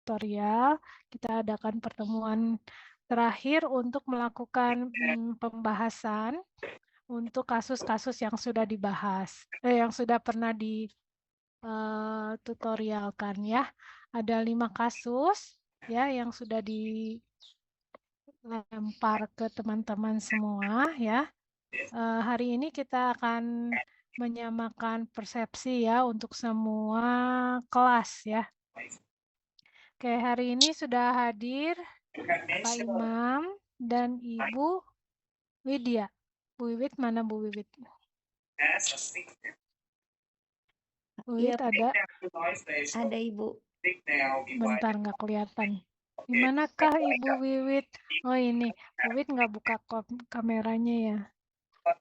tutorial. Kita adakan pertemuan terakhir untuk melakukan pembahasan untuk kasus-kasus yang sudah dibahas, yang sudah pernah di tutorialkan ya. Ada 5 kasus ya yang sudah dilempar ke teman-teman semua ya. Hari ini kita akan menyamakan persepsi ya untuk semua kelas ya. Oke, hari ini sudah hadir Pak Imam dan Ibu Widya. Bu Wiwit mana Bu Wiwit? Bu Iya, Wiwit ada? ada Ibu. Bentar nggak kelihatan. Dimanakah Ibu Wiwit? Oh ini, Bu Wiwit nggak buka kameranya ya. Oh,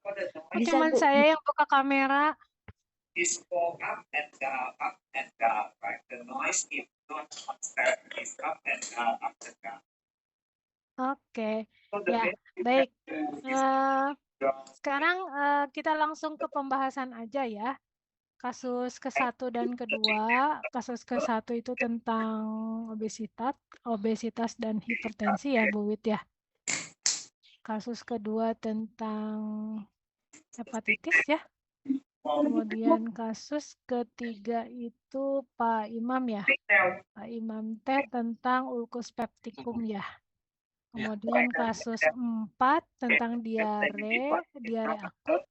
Bisa cuman Bu. saya yang buka kamera. Oke, ya baik. Sekarang kita langsung ke pembahasan aja ya. Kasus ke-1 dan kedua. Kasus ke-1 itu tentang obesitas dan hipertensi ya Bu Wit ya. Kasus kedua tentang hepatitis ya. Kemudian kasus ketiga itu Pak Imam ya. Pak Imam teh tentang ulcus pepticum ya. Kemudian kasus 4 tentang diare akut.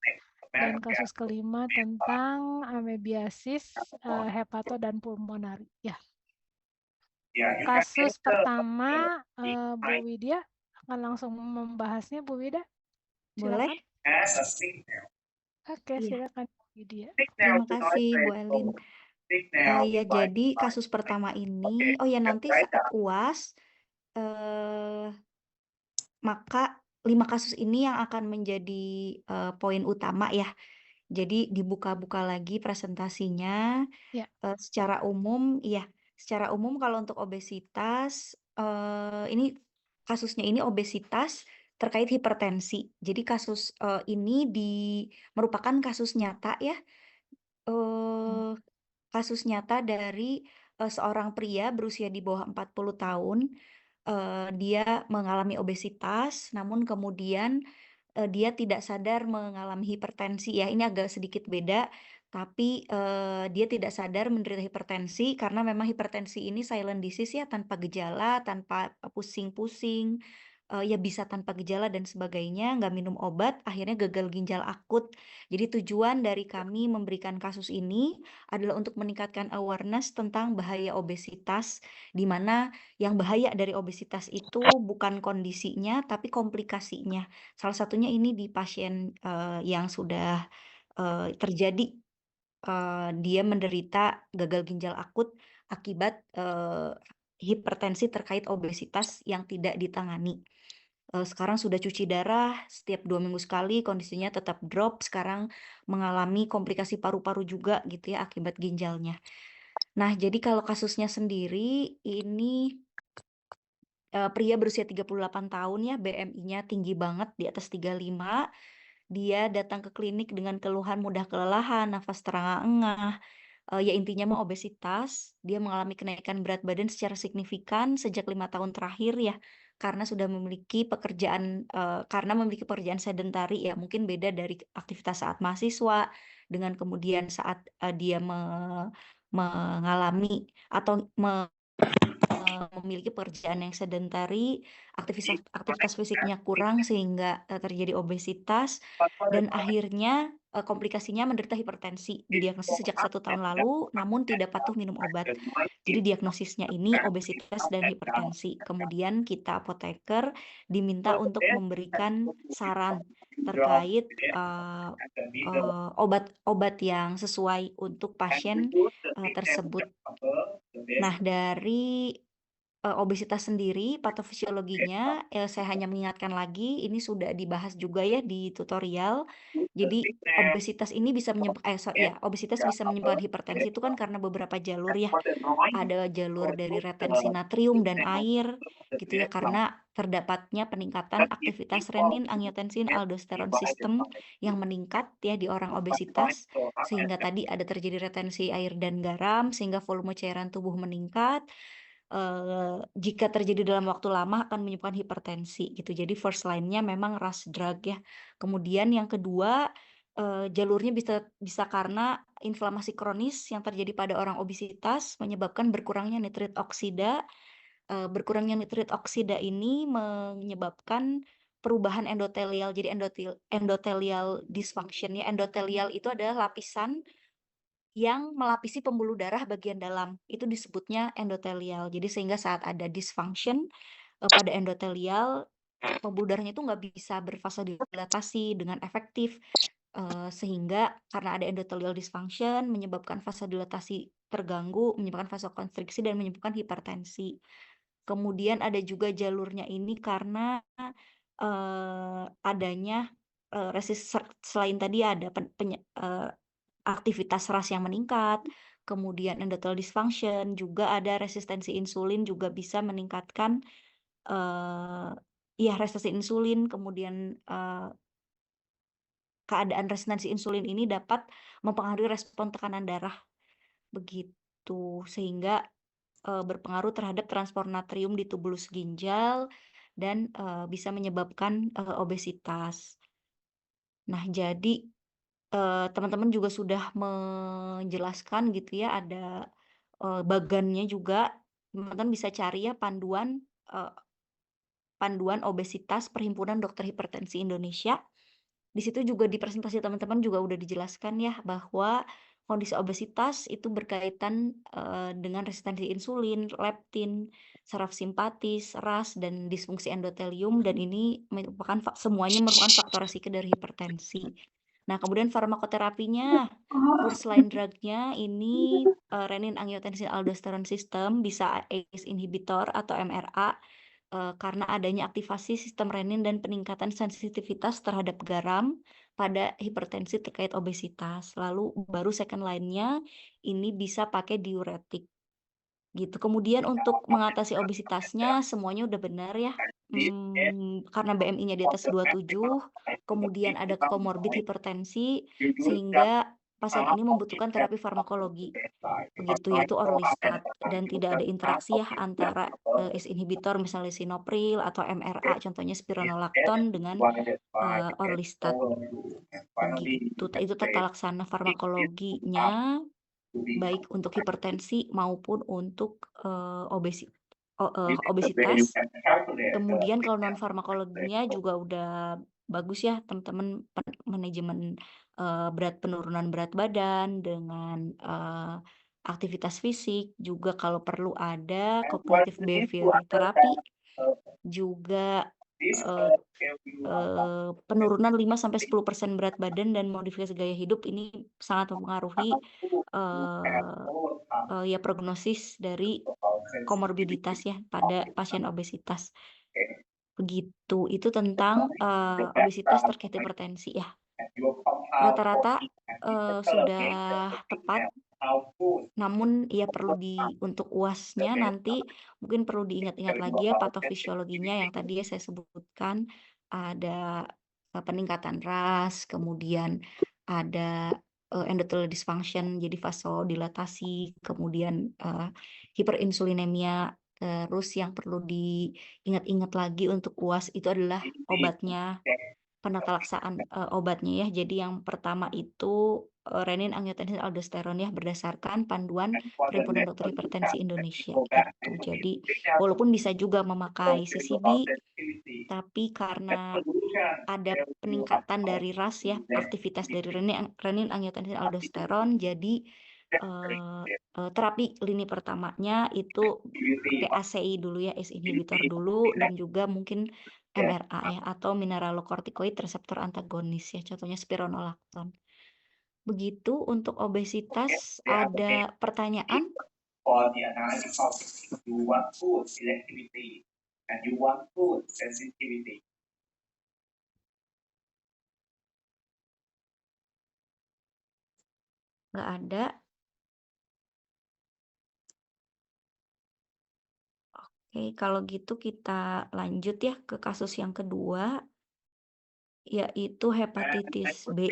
Dan kasus kelima tentang amebiasis hepato dan pulmonari. Ya. Kasus pertama Bu Widya akan langsung membahasnya Bu Widya. Boleh? Silakan. Oke, Iya. silakan Bu Widya. Terima kasih Bu Elin. Ya, jadi kasus pertama ini, oh ya nanti saat UAS, maka 5 kasus ini yang akan menjadi poin utama ya. Jadi dibuka-buka lagi presentasinya. Ya. Secara umum, kalau untuk obesitas, ini kasusnya ini obesitas terkait hipertensi. Jadi kasus ini merupakan kasus nyata ya. Kasus nyata dari seorang pria berusia di bawah 40 tahun. Dia mengalami obesitas, namun kemudian dia tidak sadar mengalami hipertensi ya. Ini agak sedikit beda, tapi dia tidak sadar menderita hipertensi karena memang hipertensi ini silent disease ya, tanpa gejala, tanpa pusing-pusing, ya bisa tanpa gejala dan sebagainya, nggak minum obat, akhirnya gagal ginjal akut. Jadi tujuan dari kami memberikan kasus ini adalah untuk meningkatkan awareness tentang bahaya obesitas, di mana yang bahaya dari obesitas itu bukan kondisinya, tapi komplikasinya. Salah satunya ini di pasien yang sudah terjadi, dia menderita gagal ginjal akut akibat hipertensi terkait obesitas yang tidak ditangani. Sekarang sudah cuci darah setiap 2 minggu sekali, kondisinya tetap drop, sekarang mengalami komplikasi paru-paru juga gitu ya akibat ginjalnya. Nah, jadi kalau kasusnya sendiri ini pria berusia 38 tahun ya, BMI-nya tinggi banget di atas 35. Dia datang ke klinik dengan keluhan mudah kelelahan, nafas terengah-engah, ya intinya mah obesitas. Dia mengalami kenaikan berat badan secara signifikan sejak 5 tahun terakhir ya, karena memiliki pekerjaan sedentari ya, mungkin beda dari aktivitas saat mahasiswa, dengan kemudian saat dia mengalami atau memiliki pekerjaan yang sedentari, aktivitas fisiknya kurang sehingga terjadi obesitas dan akhirnya komplikasinya menderita hipertensi. Didiagnosis sejak 1 tahun lalu, namun tidak patuh minum obat. Jadi diagnosisnya ini obesitas dan hipertensi. Kemudian kita apoteker diminta untuk memberikan saran terkait obat-obat yang sesuai untuk pasien tersebut. Nah, dari obesitas sendiri, patofisiologinya, saya hanya mengingatkan lagi, ini sudah dibahas juga ya di tutorial. Jadi obesitas ini bisa obesitas bisa menyebabkan hipertensi itu kan karena beberapa jalur ya. Ada jalur dari retensi natrium dan air gitu ya, karena terdapatnya peningkatan aktivitas renin, angiotensin, aldosteron sistem yang meningkat ya di orang obesitas, sehingga tadi ada terjadi retensi air dan garam, sehingga volume cairan tubuh meningkat. jika terjadi dalam waktu lama akan menyebabkan hipertensi gitu. Jadi first line-nya memang RAS drug ya. Kemudian yang kedua, jalurnya bisa karena inflamasi kronis yang terjadi pada orang obesitas menyebabkan berkurangnya nitrit oksida. Berkurangnya nitrit oksida ini menyebabkan perubahan endotelial. Jadi endotelial dysfunction ya. Endotelial itu adalah lapisan yang melapisi pembuluh darah bagian dalam. Itu disebutnya endotelial. Jadi sehingga saat ada dysfunction pada endotelial, pembuluh darahnya itu nggak bisa bervasodilatasi dengan efektif. Sehingga karena ada endothelial dysfunction menyebabkan vasodilatasi terganggu, menyebabkan vasokonstriksi dan menyebabkan hipertensi. Kemudian ada juga jalurnya ini karena adanya selain tadi ada aktivitas RAS yang meningkat, kemudian endothelial dysfunction, juga ada resistensi insulin juga bisa meningkatkan resistensi insulin, kemudian keadaan resistensi insulin ini dapat mempengaruhi respon tekanan darah, begitu. Sehingga berpengaruh terhadap transport natrium di tubulus ginjal dan bisa menyebabkan obesitas. Nah, jadi teman-teman juga sudah menjelaskan gitu ya, ada bagannya juga. Teman-teman bisa cari ya panduan obesitas Perhimpunan Dokter Hipertensi Indonesia. Di situ juga di presentasi teman-teman juga udah dijelaskan ya bahwa kondisi obesitas itu berkaitan dengan resistensi insulin, leptin, saraf simpatis, RAS, dan disfungsi endotelium, dan ini semuanya merupakan faktor risiko dari hipertensi. Nah, kemudian farmakoterapinya, first line drug-nya ini renin-angiotensin aldosteron system, bisa ACE inhibitor atau MRA, karena adanya aktivasi sistem renin dan peningkatan sensitivitas terhadap garam pada hipertensi terkait obesitas. Lalu baru second line-nya ini bisa pakai diuretik gitu. Kemudian untuk mengatasi obesitasnya semuanya udah benar ya. Karena BMI-nya di atas 27, kemudian ada komorbid hipertensi, sehingga pasien ini membutuhkan terapi farmakologi, begitu, yaitu orlistat, dan tidak ada interaksi ya antara ACE inhibitor misalnya sinopril atau MRA, contohnya spironolakton dengan orlistat, begitu. Itu tata laksana farmakologinya baik untuk hipertensi maupun untuk obesitas. Kemudian kalau non farmakologinya juga udah bagus ya teman-teman, manajemen penurunan berat badan dengan aktivitas fisik, juga kalau perlu ada cognitive behavior therapy, juga penurunan 5-10% berat badan dan modifikasi gaya hidup ini sangat mempengaruhi prognosis dari komorbiditas ya pada pasien obesitas. Begitu, itu tentang obesitas terkait hipertensi ya. Rata-rata sudah tepat, namun ya perlu untuk UAS-nya nanti mungkin perlu diingat-ingat lagi ya patofisiologinya yang tadi ya saya sebutkan, ada peningkatan RAS, kemudian ada endothelial dysfunction jadi vasodilatasi, kemudian hiperinsulinemia. Terus yang perlu diingat-ingat lagi untuk UAS itu adalah obatnya, penata laksaan obatnya ya. Jadi yang pertama itu renin-angiotensin aldosteron ya, berdasarkan panduan Perhimpunan Dokter Hipertensi Indonesia gitu. Jadi walaupun bisa juga memakai CCB, tapi karena ada peningkatan dari RAS ya, aktivitas dari renin-angiotensin aldosteron, jadi terapi lini pertamanya itu pakai ACI dulu ya, ACE inhibitor dulu, dan juga mungkin MRA ya, atau mineralokortikoid reseptor antagonis ya, contohnya spironolakton. Begitu untuk obesitas. Ada pertanyaan? Nggak ada. Oke, kalau gitu kita lanjut ya ke kasus yang kedua, yaitu hepatitis B.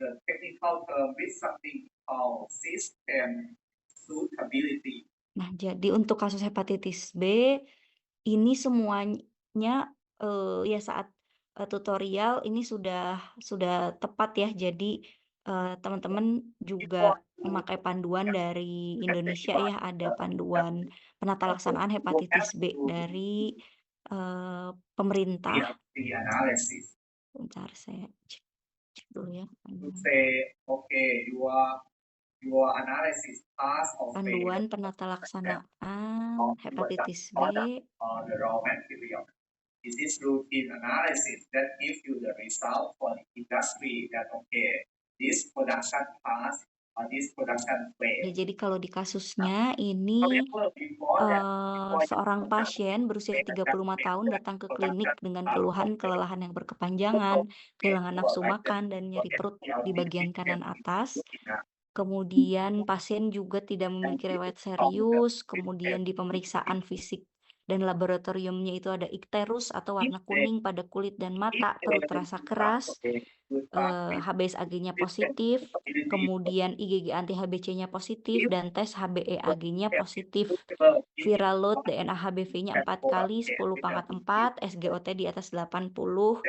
The technical term is something called system suitability. Nah, jadi untuk kasus hepatitis B, ini semuanya, ya saat, tutorial ini sudah tepat ya. Jadi, teman-teman juga memakai panduan dari Indonesia ya, ada panduan penata laksanaan hepatitis B dari, pemerintah. Bentar saya cek dulu ya panduan. Panduan penata laksanaan hepatitis B. This is routine analysis that gives you the result for the industry that this production pass or this production Ya, fail. jadi kalau di kasusnya ini seorang pasien berusia 35 tahun datang ke klinik dengan keluhan kelelahan yang berkepanjangan, kehilangan nafsu makan, dan nyeri perut di bagian kanan atas. Kemudian pasien juga tidak memiliki riwayat serius, kemudian di pemeriksaan fisik dan laboratoriumnya itu ada ikterus atau warna kuning pada kulit dan mata, perut terasa keras, HBsAg-nya positif, kemudian IgG anti-HBC-nya positif, dan tes HbEAg-nya positif. Viral load DNA HBV-nya 4 kali 10⁴, SGOT di atas 80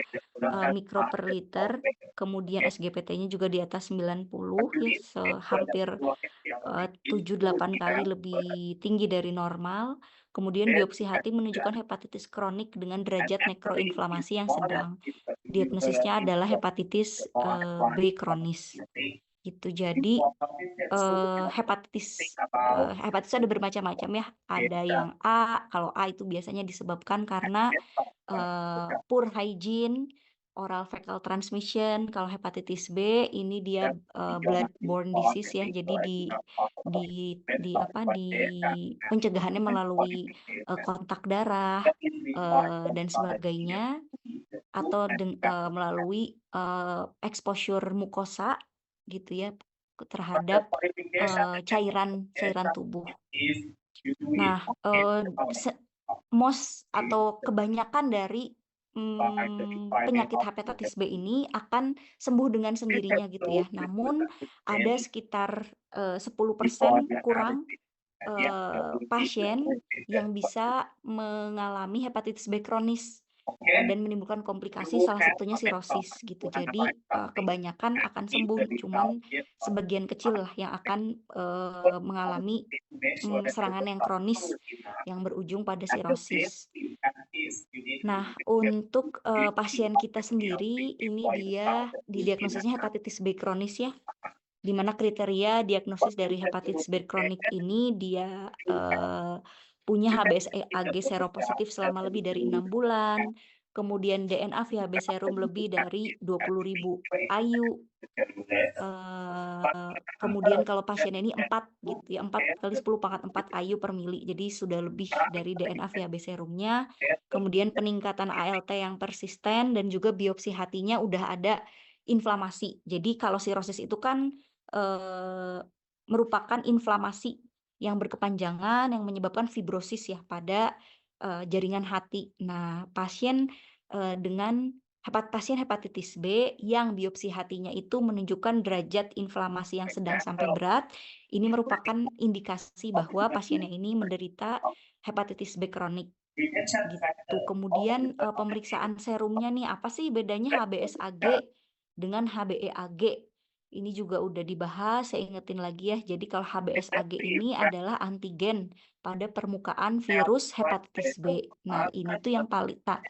mikro per liter, kemudian SGPT-nya juga di atas 90 ya, hampir 7-8 kali lebih tinggi dari normal. Kemudian biopsi hati menunjukkan hepatitis kronik dengan derajat nekroinflamasi yang sedang. Diagnosisnya adalah hepatitis B kronis. Gitu. Jadi hepatitis ada bermacam-macam ya. Ada yang A, kalau A itu biasanya disebabkan karena poor hygiene, oral fecal transmission. Kalau hepatitis B ini dia bloodborne disease ya. Jadi di pencegahannya melalui kontak darah dan sebagainya, atau melalui exposure mukosa gitu ya terhadap cairan tubuh. Nah, most atau kebanyakan dari penyakit hepatitis B ini akan sembuh dengan sendirinya gitu ya. Namun ada sekitar 10% kurang pasien yang bisa mengalami hepatitis B kronis dan menimbulkan komplikasi, salah satunya sirosis gitu. Jadi kebanyakan akan sembuh, cuman sebagian kecil lah yang akan mengalami serangan yang kronis yang berujung pada sirosis. Nah, untuk pasien kita sendiri ini dia didiagnosisnya hepatitis B kronis ya, di mana kriteria diagnosis dari hepatitis B kronik ini dia punya HBsAg seropositif selama lebih dari 6 bulan, kemudian DNA VHB serum lebih dari 20.000 IU, kemudian kalau pasiennya ini 4 gitu ya, 4 kali 10⁴ IU per mili, jadi sudah lebih dari DNA VHB serumnya, kemudian peningkatan ALT yang persisten, dan juga biopsi hatinya udah ada inflamasi. Jadi kalau sirosis itu kan merupakan inflamasi yang berkepanjangan yang menyebabkan fibrosis ya pada jaringan hati. Nah, pasien hepatitis B yang biopsi hatinya itu menunjukkan derajat inflamasi yang sedang sampai berat, ini merupakan indikasi bahwa pasiennya ini menderita hepatitis B kronik. Gitu. Kemudian pemeriksaan serumnya nih, apa sih bedanya HBsAg dengan HbEAg? Ini juga udah dibahas, saya ingetin lagi ya. Jadi kalau HBsAg ini adalah antigen pada permukaan virus hepatitis B. Nah, ini tuh yang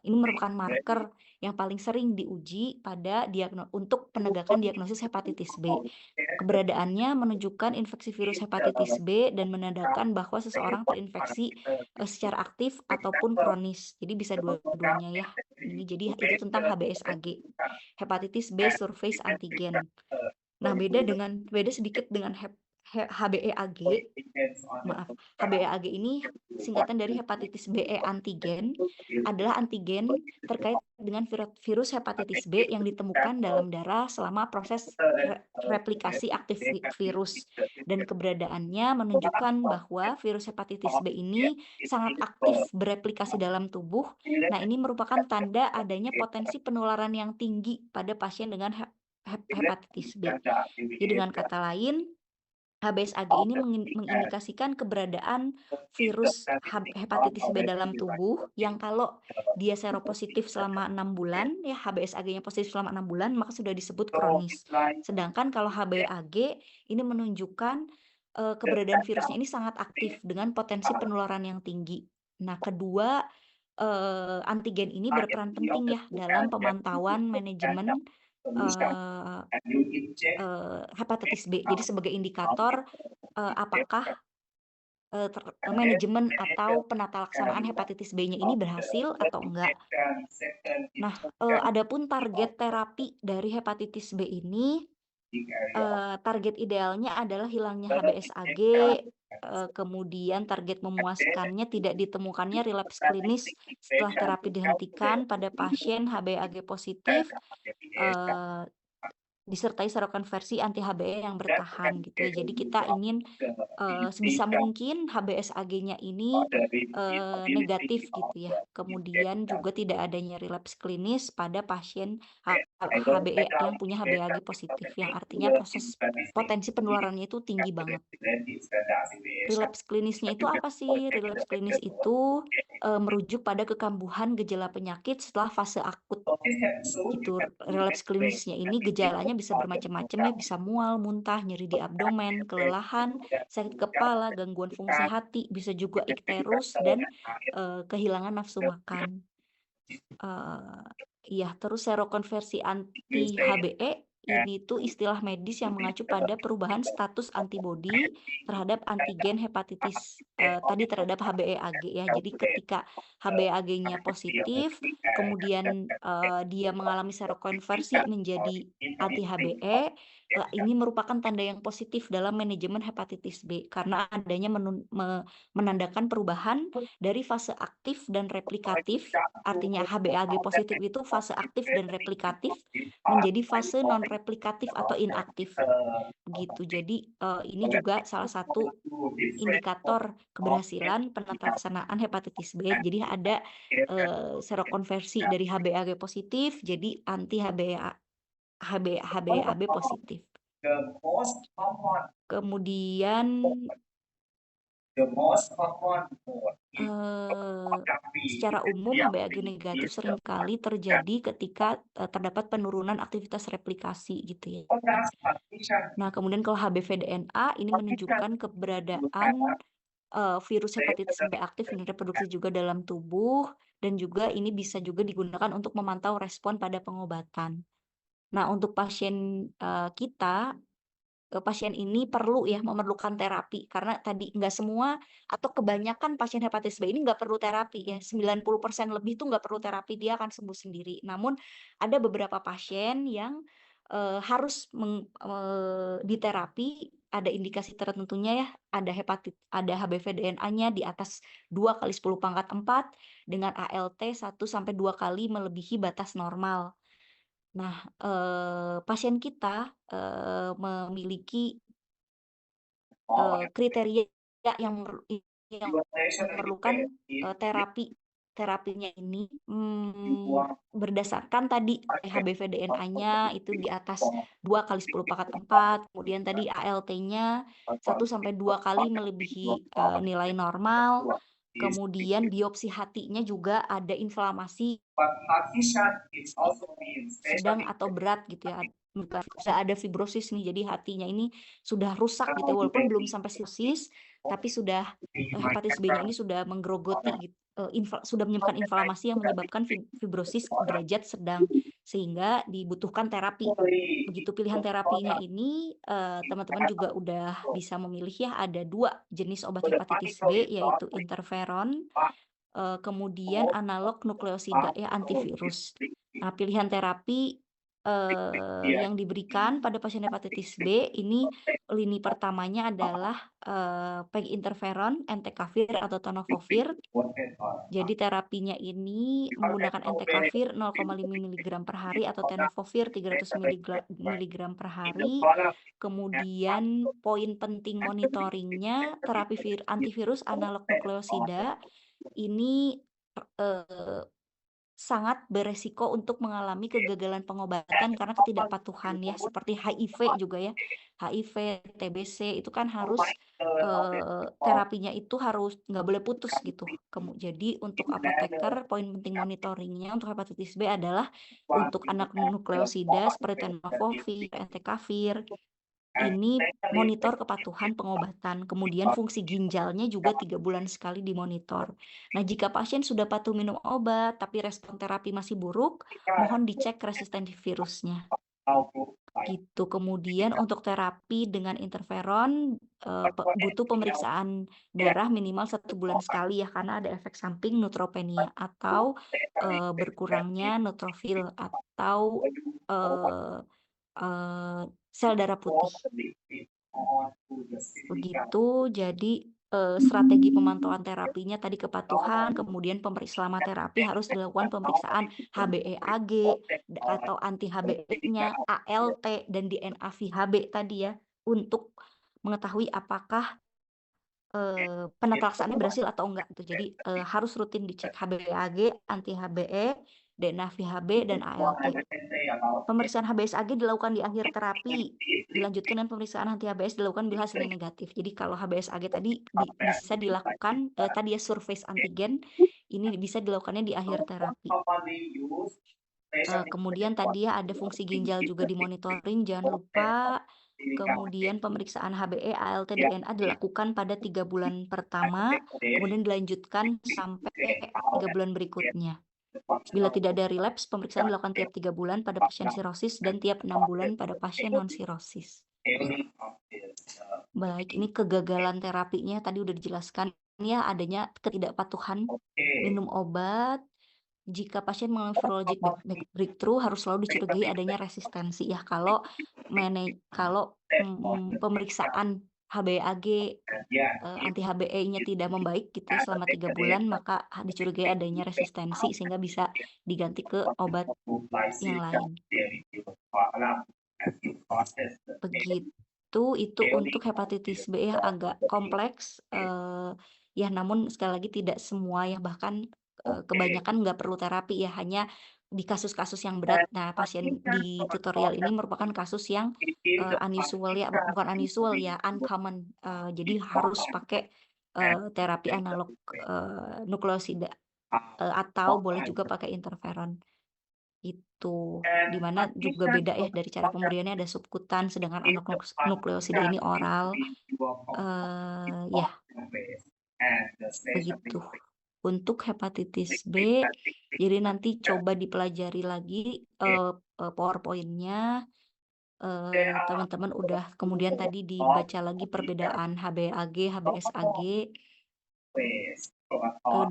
ini merupakan marker yang paling sering diuji pada untuk penegakan diagnosis hepatitis B. Keberadaannya menunjukkan infeksi virus hepatitis B dan menandakan bahwa seseorang terinfeksi secara aktif ataupun kronis. Jadi bisa dua-duanya ya. Ini jadi itu tentang HBsAg. Hepatitis B surface antigen. Nah, beda sedikit dengan HbEAg. Maaf, HbEAg ini singkatan dari hepatitis B antigen, adalah antigen terkait dengan virus hepatitis B yang ditemukan dalam darah selama proses replikasi aktif virus, dan keberadaannya menunjukkan bahwa virus hepatitis B ini sangat aktif bereplikasi dalam tubuh. Nah, ini merupakan tanda adanya potensi penularan yang tinggi pada pasien dengan hepatitis B. Jadi dengan kata lain, HBsAg ini mengindikasikan keberadaan virus hepatitis B dalam tubuh yang kalau dia seropositif selama 6 bulan, ya HBsAg-nya positif selama 6 bulan, maka sudah disebut kronis. Sedangkan kalau HBAg ini menunjukkan keberadaan virusnya ini sangat aktif dengan potensi penularan yang tinggi. Nah, kedua antigen ini berperan penting ya dalam pemantauan manajemen hepatitis B. Jadi sebagai indikator apakah manajemen atau penata laksanaan hepatitis B-nya ini berhasil atau enggak. Nah, adapun target terapi dari hepatitis B ini, target idealnya adalah hilangnya HBsAg, kemudian target memuaskannya tidak ditemukannya relapse klinis setelah terapi dihentikan pada pasien HBsAg positif, disertai serokonversi anti HBe yang bertahan gitu ya. Jadi kita ingin sebisa mungkin HBsAg-nya ini negatif gitu ya. Kemudian juga tidak adanya relapse klinis pada pasien HBe yang punya HBsAg positif, yang artinya potensi penularannya itu tinggi banget. Relapse klinisnya itu apa sih? Relapse klinis itu merujuk pada kekambuhan gejala penyakit setelah fase akut gitu. Relapse klinisnya ini gejalanya bisa bermacam-macam ya, bisa mual, muntah, nyeri di abdomen, kelelahan, sakit kepala, gangguan fungsi hati, bisa juga ikterus dan kehilangan nafsu makan. Terus serokonversi anti HBe ini tuh istilah medis yang mengacu pada perubahan status antibodi terhadap antigen hepatitis tadi terhadap HBeAg ya. Jadi ketika HBeAg-nya positif, kemudian dia mengalami serokonversi menjadi anti HBe, ini merupakan tanda yang positif dalam manajemen hepatitis B karena adanya menandakan perubahan dari fase aktif dan replikatif, artinya HBeAg positif itu fase aktif dan replikatif menjadi fase non replikatif atau inaktif begitu. Jadi ini juga salah satu indikator keberhasilan penatalaksanaan hepatitis B. Jadi ada serokonversi dari HBeAg positif jadi anti HBeAg positif. Kemudian secara umum HBeAg negatif seringkali terjadi ketika terdapat penurunan aktivitas replikasi gitu ya. Nah, kemudian kalau HBV-DNA ini menunjukkan keberadaan virus hepatitis B aktif dan reproduksi juga dalam tubuh, dan juga ini bisa juga digunakan untuk memantau respon pada pengobatan. Nah, untuk pasien pasien ini memerlukan terapi karena tadi nggak semua atau kebanyakan pasien hepatitis B ini nggak perlu terapi ya, 90% lebih tuh nggak perlu terapi, dia akan sembuh sendiri. Namun ada beberapa pasien yang harus diterapi, ada indikasi tertentunya ya, ada HBV-DNA-nya di atas 2 kali 10 pangkat 4 dengan ALT 1 sampai 2 kali melebihi batas normal. Nah, pasien kita memiliki kriteria yang memerlukan terapinya ini berdasarkan tadi HBV-DNA-nya itu di atas 2 kali 10 pangkat 4, kemudian tadi ALT-nya 1 sampai 2 kali melebihi nilai normal, kemudian biopsi hatinya juga ada inflamasi sedang atau berat gitu ya, sudah ada fibrosis nih, jadi hatinya ini sudah rusak gitu ya, walaupun belum sampai cirrhosis, tapi sudah hepatitis B-nya ini sudah menggerogoti gitu, sudah menyebabkan inflamasi yang menyebabkan fibrosis derajat sedang, sehingga dibutuhkan terapi. Begitu pilihan terapinya ini teman-teman juga udah bisa memilih ya, ada 2 jenis obat hepatitis B yaitu interferon, kemudian analog nukleosida ya, antivirus. Nah, pilihan terapi yang diberikan pada pasien hepatitis B ini lini pertamanya adalah peginterferon, entecavir atau tenofovir. Jadi terapinya ini menggunakan entecavir 0,5 mg per hari atau tenofovir 300 mg per hari. Kemudian poin penting monitoringnya terapi antivirus analog nukleosida ini sangat beresiko untuk mengalami kegagalan pengobatan karena ketidakpatuhan ya, seperti HIV juga ya. HIV, TBC itu kan harus terapinya itu harus nggak boleh putus gitu. Jadi untuk apoteker poin penting monitoringnya untuk hepatitis B adalah untuk anak nukleosida seperti tenofovir, entecavir, ini monitor kepatuhan pengobatan. Kemudian fungsi ginjalnya juga 3 bulan sekali dimonitor. Nah, jika pasien sudah patuh minum obat tapi respon terapi masih buruk, mohon dicek resistensi virusnya. Gitu. Kemudian untuk terapi dengan interferon butuh pemeriksaan darah minimal 1 bulan sekali ya, karena ada efek samping neutropenia atau berkurangnya neutrofil atau sel darah putih. Begitu. Jadi strategi pemantauan terapinya tadi kepatuhan, kemudian selama terapi harus dilakukan pemeriksaan HbA1g atau anti HbE-nya, ALT dan DNA VHB tadi ya, untuk mengetahui apakah penetelasannya berhasil atau enggak tuh. Jadi harus rutin dicek HbA1g, anti HbE, DNA VHB dan ALT. Pemeriksaan HBsAg dilakukan di akhir terapi, dilanjutkan dengan pemeriksaan anti HBs dilakukan bila hasilnya negatif. Jadi kalau HBsAg tadi bisa dilakukan tadi ya surface antigen, ini bisa dilakukannya di akhir terapi. Kemudian tadi ya ada fungsi ginjal juga dimonitoring, jangan lupa. Kemudian pemeriksaan HbE, ALT, DNA dilakukan pada 3 bulan pertama, kemudian dilanjutkan sampai 3 bulan berikutnya. Bila tidak ada relapse, pemeriksaan dilakukan tiap 3 bulan pada pasien sirosis dan tiap 6 bulan pada pasien non-sirosis. Baik, ini kegagalan terapinya tadi udah dijelaskan ya, adanya ketidakpatuhan minum obat. Jika pasien mengalami virologic breakthrough harus selalu dicurigai adanya resistensi ya. Kalau pemeriksaan HbA1g anti HbE-nya tidak membaik gitu ya selama 3 bulan, maka dicurigai adanya resistensi sehingga bisa diganti ke obat yang lain. Begitu, itu untuk hepatitis B ya, agak kompleks ya, namun sekali lagi tidak semua ya, bahkan kebanyakan nggak perlu terapi ya, hanya di kasus-kasus yang berat. Nah, pasien di tutorial ini merupakan kasus yang unusual ya, bukan unusual ya, uncommon. Jadi harus pakai terapi analog nukleosida atau boleh juga pakai interferon. Itu dimana juga beda ya dari cara pemberiannya, ada subkutan, sedangkan anak nukleosida ini oral. Ya, begitu. Untuk hepatitis B, jadi nanti coba dipelajari lagi PowerPoint-nya. Teman-teman udah, kemudian tadi dibaca lagi perbedaan HbA1g, HBsAg,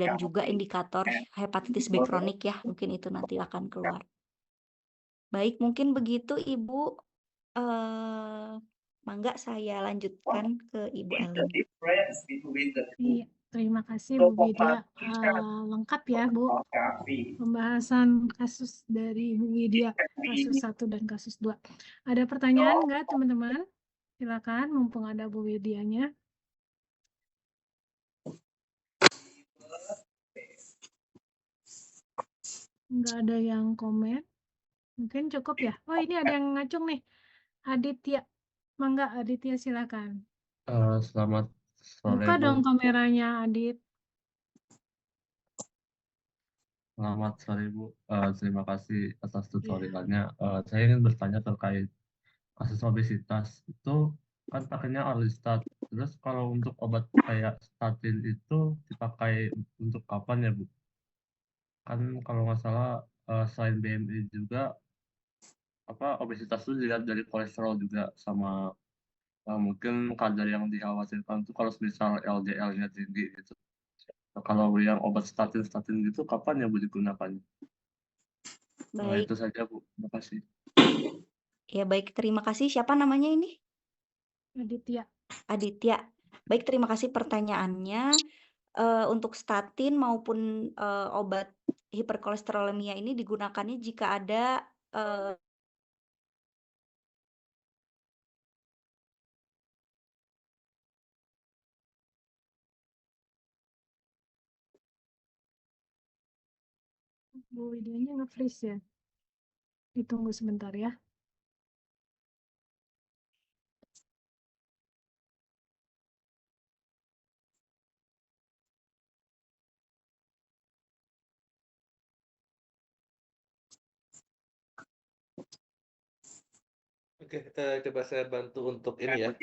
dan juga indikator hepatitis B kronik ya, mungkin itu nanti akan keluar. Baik, mungkin begitu Ibu. Mangga saya lanjutkan ke Ibu Elin. Iya, terima kasih Bu Widya. Lengkap ya Bu pembahasan kasus dari Bu Widya, kasus 1 dan kasus 2. Ada pertanyaan nggak teman-teman? Silakan, mumpung ada Bu Widyanya. Nggak ada yang komen. Mungkin cukup ya. Oh, ini ada yang ngacung nih. Aditya. Mangga Aditya, silakan. Selamat sore, Buka Bu. dong kameranya, Adit. Selamat sore, Bu. Terima kasih atas tutorialnya. Saya ingin bertanya terkait kasus obesitas. Itu kan pakainya Orlistat. Terus kalau untuk obat kayak statin itu dipakai untuk kapan ya, Bu? Kan kalau nggak salah selain BMI juga obesitas itu dilihat dari kolesterol juga, sama mungkin kadar yang dikhawatirkan itu kalau misal LDL-nya tinggi gitu. Kalau yang obat statin gitu kapan ya Bu digunakannya? Baik. Itu saja Bu, terima kasih. Ya baik, terima kasih. Siapa namanya ini? Aditya. Aditya. Baik, terima kasih pertanyaannya. Untuk statin maupun obat hiperkolesterolemia ini digunakannya jika ada Bu Widyanya nge-freeze ya. Ditunggu sebentar ya. Coba saya bantu untuk ini ya,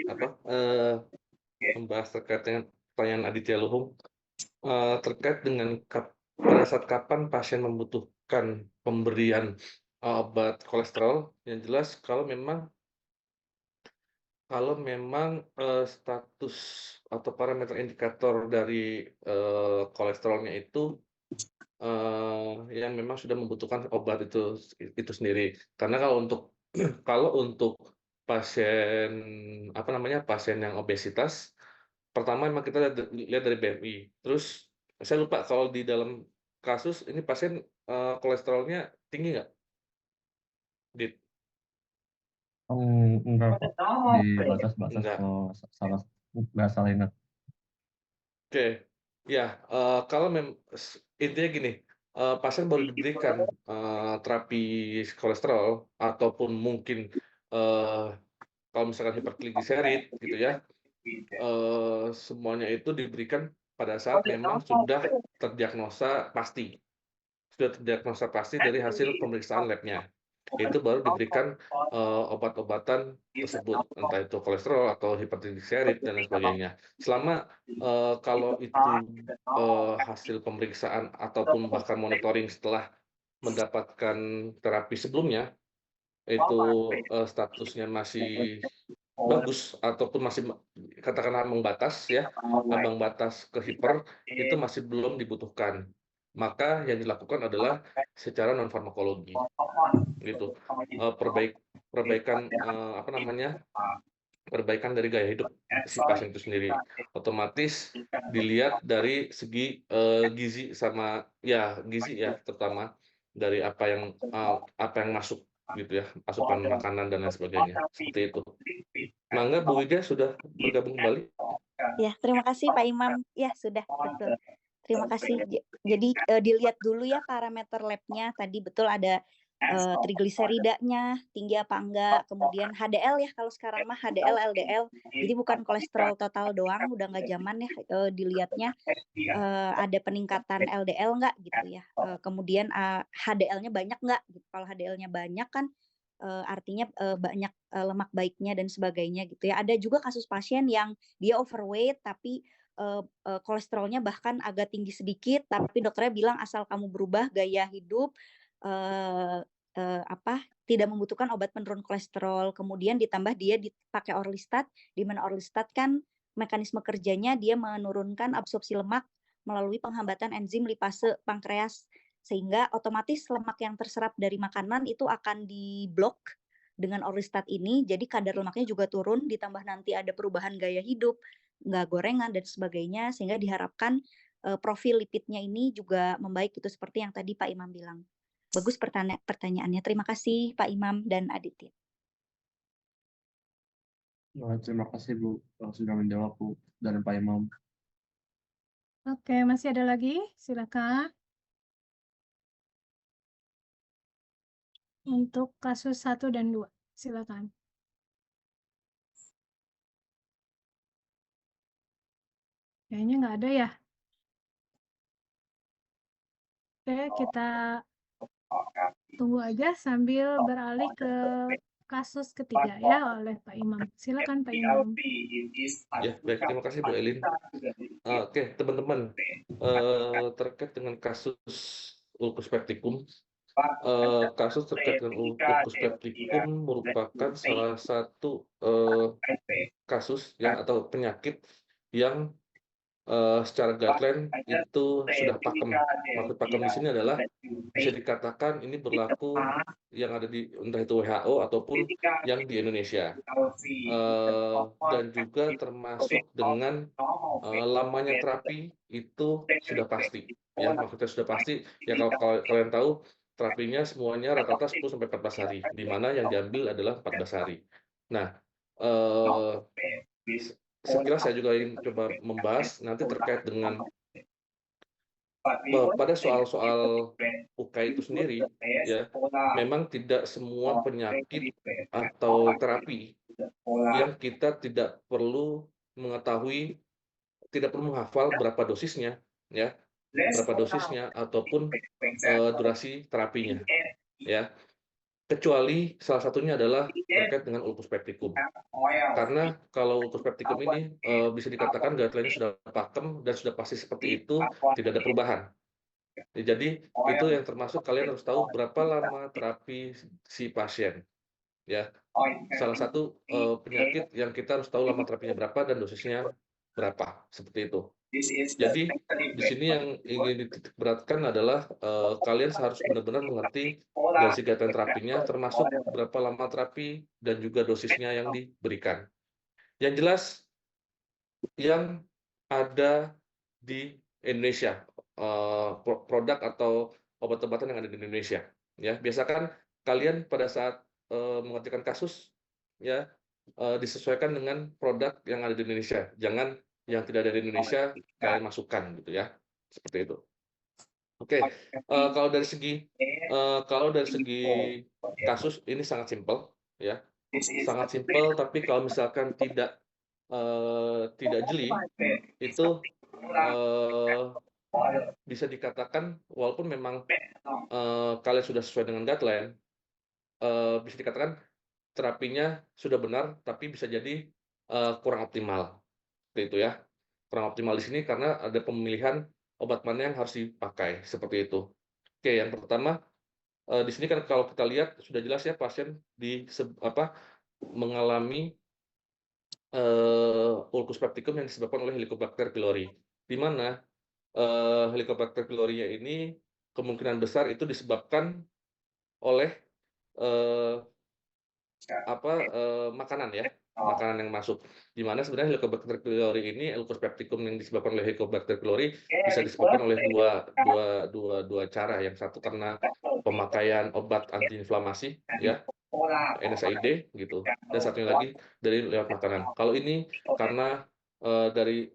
membahas terkait dengan pertanyaan Aditya Luhung terkait dengan pada saat kapan pasien membutuhkan pemberian obat kolesterol. Yang jelas kalau memang status atau parameter indikator dari kolesterolnya itu yang memang sudah membutuhkan obat itu sendiri. Karena kalau untuk pasien pasien yang obesitas, pertama memang kita lihat dari BMI. Terus saya lupa kalau di dalam kasus ini pasien kolesterolnya tinggi nggak? Dit? Enggak kok, di batas-batas Enggak. kalau nggak salah ingat. Oke, ya kalau intinya gini, pasien baru diberikan terapi kolesterol ataupun mungkin kalau misalkan hipertrigliserid gitu ya, semuanya itu diberikan pada saat memang sudah terdiagnosa pasti dari hasil pemeriksaan labnya. Itu baru diberikan obat-obatan tersebut, entah itu kolesterol atau hipertrigliserid dan lain sebagainya. Selama kalau itu hasil pemeriksaan ataupun bahkan monitoring setelah mendapatkan terapi sebelumnya, itu statusnya masih bagus ataupun masih katakanlah ambang batas ke hiper, itu masih belum dibutuhkan. Maka yang dilakukan adalah secara non farmakologi gitu, perbaikan dari gaya hidup si pasien itu sendiri. Otomatis dilihat dari segi gizi terutama dari apa yang masuk gitu ya, asupan makanan dan lain sebagainya, seperti itu. Mangga Bu Widya sudah bergabung kembali. Ya, terima kasih Pak Imam. Ya, sudah, betul. Terima kasih. Jadi dilihat dulu ya parameter labnya. Tadi betul ada trigliseridanya tinggi apa enggak, kemudian HDL ya, kalau sekarang mah HDL, LDL. Jadi bukan kolesterol total doang, udah nggak zaman ya dilihatnya ada peningkatan LDL enggak gitu ya. Kemudian HDL-nya banyak enggak gitu. Kalau HDL-nya banyak kan artinya banyak lemak baiknya dan sebagainya gitu ya. Ada juga kasus pasien yang dia overweight tapi kolesterolnya bahkan agak tinggi sedikit, tapi dokternya bilang asal kamu berubah gaya hidup tidak membutuhkan obat penurun kolesterol. Kemudian ditambah dia dipakai Orlistat, di mana Orlistat kan mekanisme kerjanya dia menurunkan absorpsi lemak melalui penghambatan enzim lipase pankreas, sehingga otomatis lemak yang terserap dari makanan itu akan diblok dengan Orlistat ini, jadi kadar lemaknya juga turun, ditambah nanti ada perubahan gaya hidup, nggak gorengan dan sebagainya, sehingga diharapkan profil lipidnya ini juga membaik, itu seperti yang tadi Pak Imam bilang. Bagus pertanyaannya, terima kasih Pak Imam dan Aditya. Terima kasih Bu sudah menjawab Bu dan Pak Imam. Oke, masih ada lagi? Silakan. Untuk kasus 1 dan 2, silakan. Kayaknya nggak ada ya. Oke, kita tunggu aja sambil beralih ke kasus ketiga ya oleh Pak Imam. Silakan Pak Imam. Ya, baik, terima kasih Bu Elin. Oke, teman-teman, terkait dengan kasus ulcus pepticum, kasus terkait dengan ulcus pepticum merupakan salah satu kasus ya atau penyakit yang secara guideline itu sudah pakem. Maksud pakem di sini adalah bisa dikatakan ini berlaku yang ada di entah itu WHO ataupun yang di Indonesia, dan juga termasuk dengan lamanya terapi itu sudah pasti ya. Maksudnya sudah pasti ya, kalau kalian tahu terapinya semuanya rata-rata 10-14 hari, di mana yang diambil adalah 14 hari. Nah, sekilas saya juga ingin coba membahas nanti terkait dengan pada soal-soal UKAI itu sendiri ya. Memang tidak semua penyakit atau terapi yang kita tidak perlu mengetahui, tidak perlu menghafal berapa dosisnya ya, ataupun durasi terapinya ya. kecuali salah satunya adalah terkait dengan ulcus pecticum. Karena kalau ulcus pecticum ini bisa dikatakan guideline-nya sudah pakem dan sudah pasti seperti itu, tidak ada perubahan. Jadi itu yang termasuk kalian harus tahu berapa lama terapi si pasien. Ya, salah satu penyakit yang kita harus tahu lama terapinya berapa dan dosisnya berapa, seperti itu. Jadi di sini yang ingin dititik beratkan adalah kalian harus benar-benar mengerti dari segi guideline terapinya, termasuk berapa lama terapi dan juga dosisnya yang diberikan. Yang jelas yang ada di Indonesia, produk atau obat-obatan yang ada di Indonesia. Ya, biasakan kalian pada saat mengerjakan kasus, ya disesuaikan dengan produk yang ada di Indonesia. Jangan yang tidak ada di Indonesia kalian masukkan, gitu ya, seperti itu. Oke, kalau dari segi kasus ini sangat simpel, ya, sangat simpel. Tapi kalau misalkan tidak jeli, itu bisa dikatakan walaupun memang kalian sudah sesuai dengan guideline, bisa dikatakan terapinya sudah benar, tapi bisa jadi kurang optimal, seperti itu ya. Kurang optimal di sini karena ada pemilihan obat mana yang harus dipakai, seperti itu. Oke, yang pertama di sini kan kalau kita lihat sudah jelas ya pasien mengalami ulcus pecticum yang disebabkan oleh Helicobacter pylori, di mana Helicobacter pylori ini kemungkinan besar itu disebabkan oleh makanan ya, makanan yang masuk. Di mana sebenarnya Helicobacter pylori ini, ulcus pecticum yang disebabkan oleh Helicobacter pylori bisa disebabkan oleh dua cara. Yang satu karena pemakaian obat antiinflamasi ya, NSAID gitu, dan satunya lagi dari lewat makanan. Kalau ini karena dari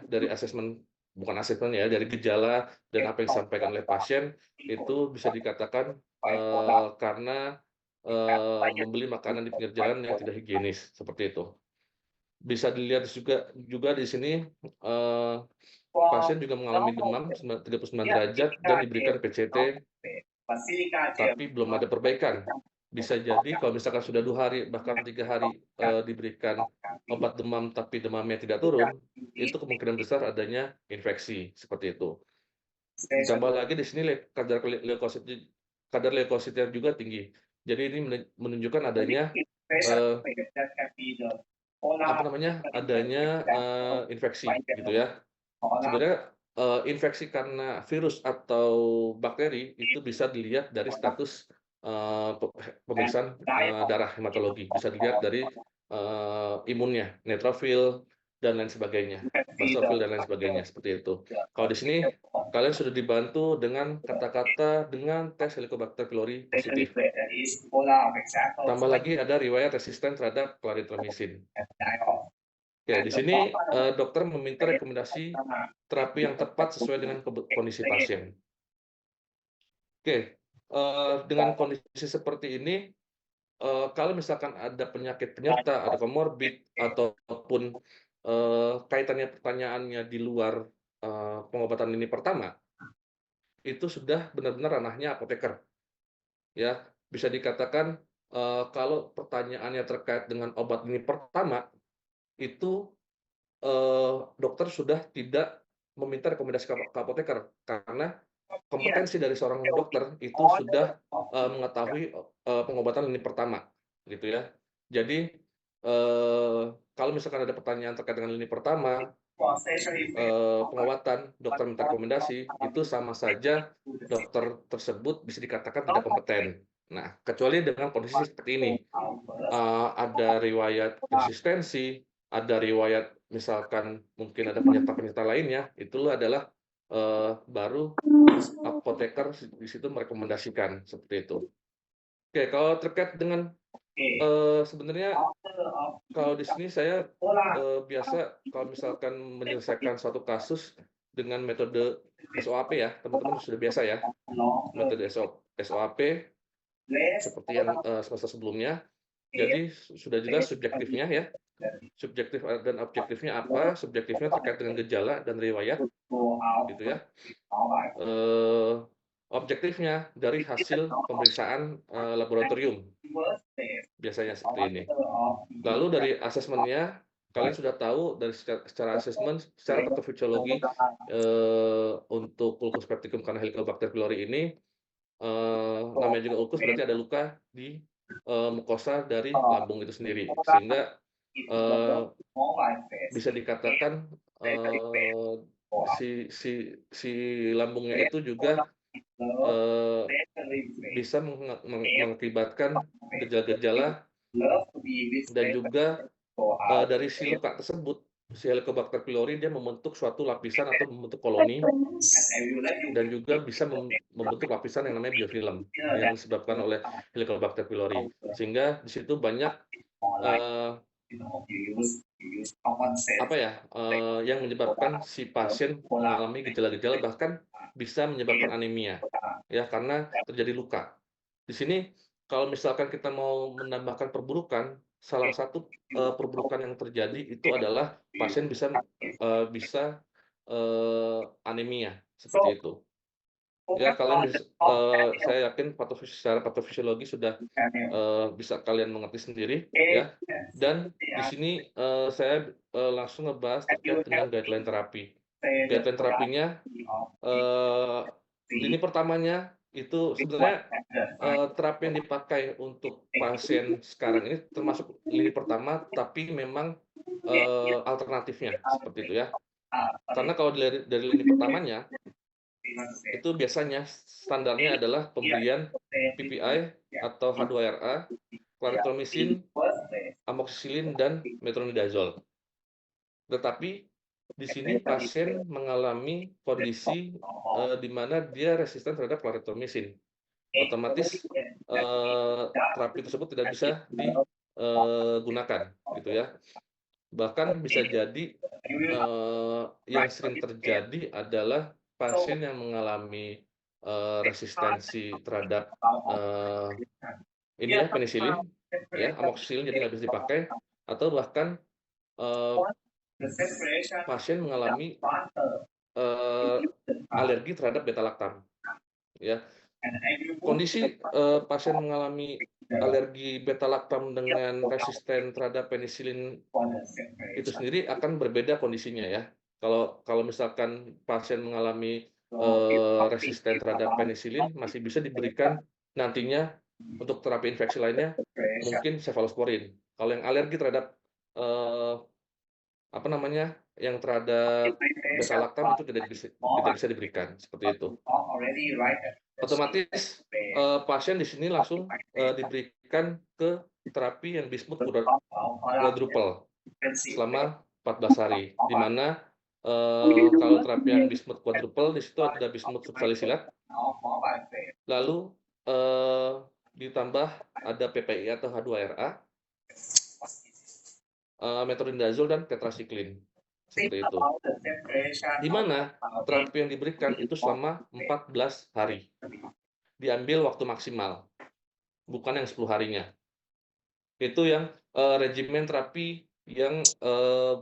dari asesmen, bukan asesmen ya, dari gejala dan apa yang disampaikan oleh pasien itu bisa dikatakan karena membeli makanan di pinggir jalan yang tidak higienis, seperti itu. Bisa dilihat juga di sini pasien juga mengalami demam 39 derajat dan diberikan PCT, tapi belum ada perbaikan. Bisa jadi kalau misalkan sudah 2 hari bahkan 3 hari diberikan obat demam tapi demamnya tidak turun, itu kemungkinan besar adanya infeksi, seperti itu. Ditambah lagi di sini kadar leukositnya juga tinggi. Jadi ini menunjukkan adanya infeksi, gitu ya. Sebenarnya infeksi karena virus atau bakteri itu bisa dilihat dari status pemeriksaan darah hematologi, bisa dilihat dari imunnya, neutrofil dan lain sebagainya, basofil dan lain sebagainya, seperti itu. Kalau di sini kalian sudah dibantu dengan kata-kata dengan tes Helicobacter pylori positif. Tambah lagi ada riwayat resisten terhadap clarithromycin. Oke, di sini dokter meminta rekomendasi terapi yang tepat sesuai dengan kondisi pasien. Oke, dengan kondisi seperti ini, kalau misalkan ada penyakit penyerta, ada komorbid, ataupun kaitannya pertanyaannya di luar pengobatan lini pertama, itu sudah benar-benar ranahnya apoteker. Ya, bisa dikatakan kalau pertanyaannya terkait dengan obat lini pertama, itu dokter sudah tidak meminta rekomendasi ke apoteker, karena kompetensi dari seorang dokter itu sudah mengetahui pengobatan lini pertama, gitu ya. Jadi kalau misalkan ada pertanyaan terkait dengan lini pertama, pengobatan, dokter minta rekomendasi, itu sama saja dokter tersebut bisa dikatakan tidak kompeten. Nah, kecuali dengan kondisi seperti ini, ada riwayat resistensi, ada riwayat misalkan mungkin ada penyerta-penyerta lainnya, itu adalah baru apoteker di situ merekomendasikan, seperti itu. Oke, kalau terkait dengan sebenarnya kalau di sini saya biasa kalau misalkan menyelesaikan suatu kasus dengan metode SOAP ya, teman-teman sudah biasa ya, metode SOAP seperti yang semester sebelumnya. Jadi sudah jelas subjektifnya ya, subjektif dan objektifnya apa. Subjektifnya terkait dengan gejala dan riwayat, gitu ya. objektifnya dari hasil pemeriksaan laboratorium, biasanya seperti ini. Lalu dari asesmennya, kalian sudah tahu dari secara asesmen, secara patofisiologi untuk ulcus pepticum karena Helicobacter pylori ini, namanya juga ulcus berarti ada luka di mukosa dari lambung itu sendiri, sehingga bisa dikatakan si lambungnya itu juga bisa mengakibatkan gejala-gejala dan juga dari si luka tersebut, si Helicobacter pylori dia membentuk suatu lapisan atau membentuk koloni dan juga bisa membentuk lapisan yang namanya biofilm yang disebabkan oleh Helicobacter pylori, sehingga di situ banyak yang menyebabkan si pasien mengalami gejala-gejala, bahkan bisa menyebabkan anemia ya karena terjadi luka. Di sini kalau misalkan kita mau menambahkan perburukan, salah satu perburukan yang terjadi itu adalah pasien bisa anemia seperti itu. Ya kalian bisa, saya yakin secara patofisiologi sudah bisa kalian mengerti sendiri ya. Dan di sini saya langsung ngebahas terkait dengan guideline terapi. Guideline terapinya lini pertamanya itu sebenarnya terapi yang dipakai untuk pasien sekarang ini termasuk lini pertama, tapi memang alternatifnya seperti itu ya. Karena kalau dari lini pertamanya itu biasanya standarnya adalah pemberian PPI atau H2RA, clarithromycin, amoxicillin, dan metronidazole. Tetapi di sini pasien mengalami kondisi di mana dia resisten terhadap clarithromycin. Otomatis terapi tersebut tidak bisa digunakan, gitu ya. Bahkan bisa jadi yang sering terjadi adalah pasien yang mengalami resistensi terhadap penisilin, ya, amoxicillin jadi nggak bisa dipakai, atau bahkan pasien mengalami alergi terhadap beta-laktam, ya. Kondisi pasien mengalami alergi beta-laktam dengan resisten terhadap penisilin itu sendiri akan berbeda kondisinya ya. Kalau misalkan pasien mengalami resisten terhadap penisilin, masih bisa diberikan nantinya untuk terapi infeksi lainnya mungkin cefalosporin. Kalau yang alergi terhadap yang terhadap beta-laktam itu tidak bisa diberikan seperti itu. Otomatis pasien di sini langsung diberikan ke terapi yang bismut quadruple selama 14 hari, di mana kalau terapi yang bismut quadruple di situ ada bismut subsalisilat, lalu ditambah ada PPI atau H2RA, metronidazole dan tetrasiklin. Seperti itu. Di mana terapi yang diberikan itu selama 14 hari. Diambil waktu maksimal, bukan yang 10 harinya. Itu yang regimen terapi yang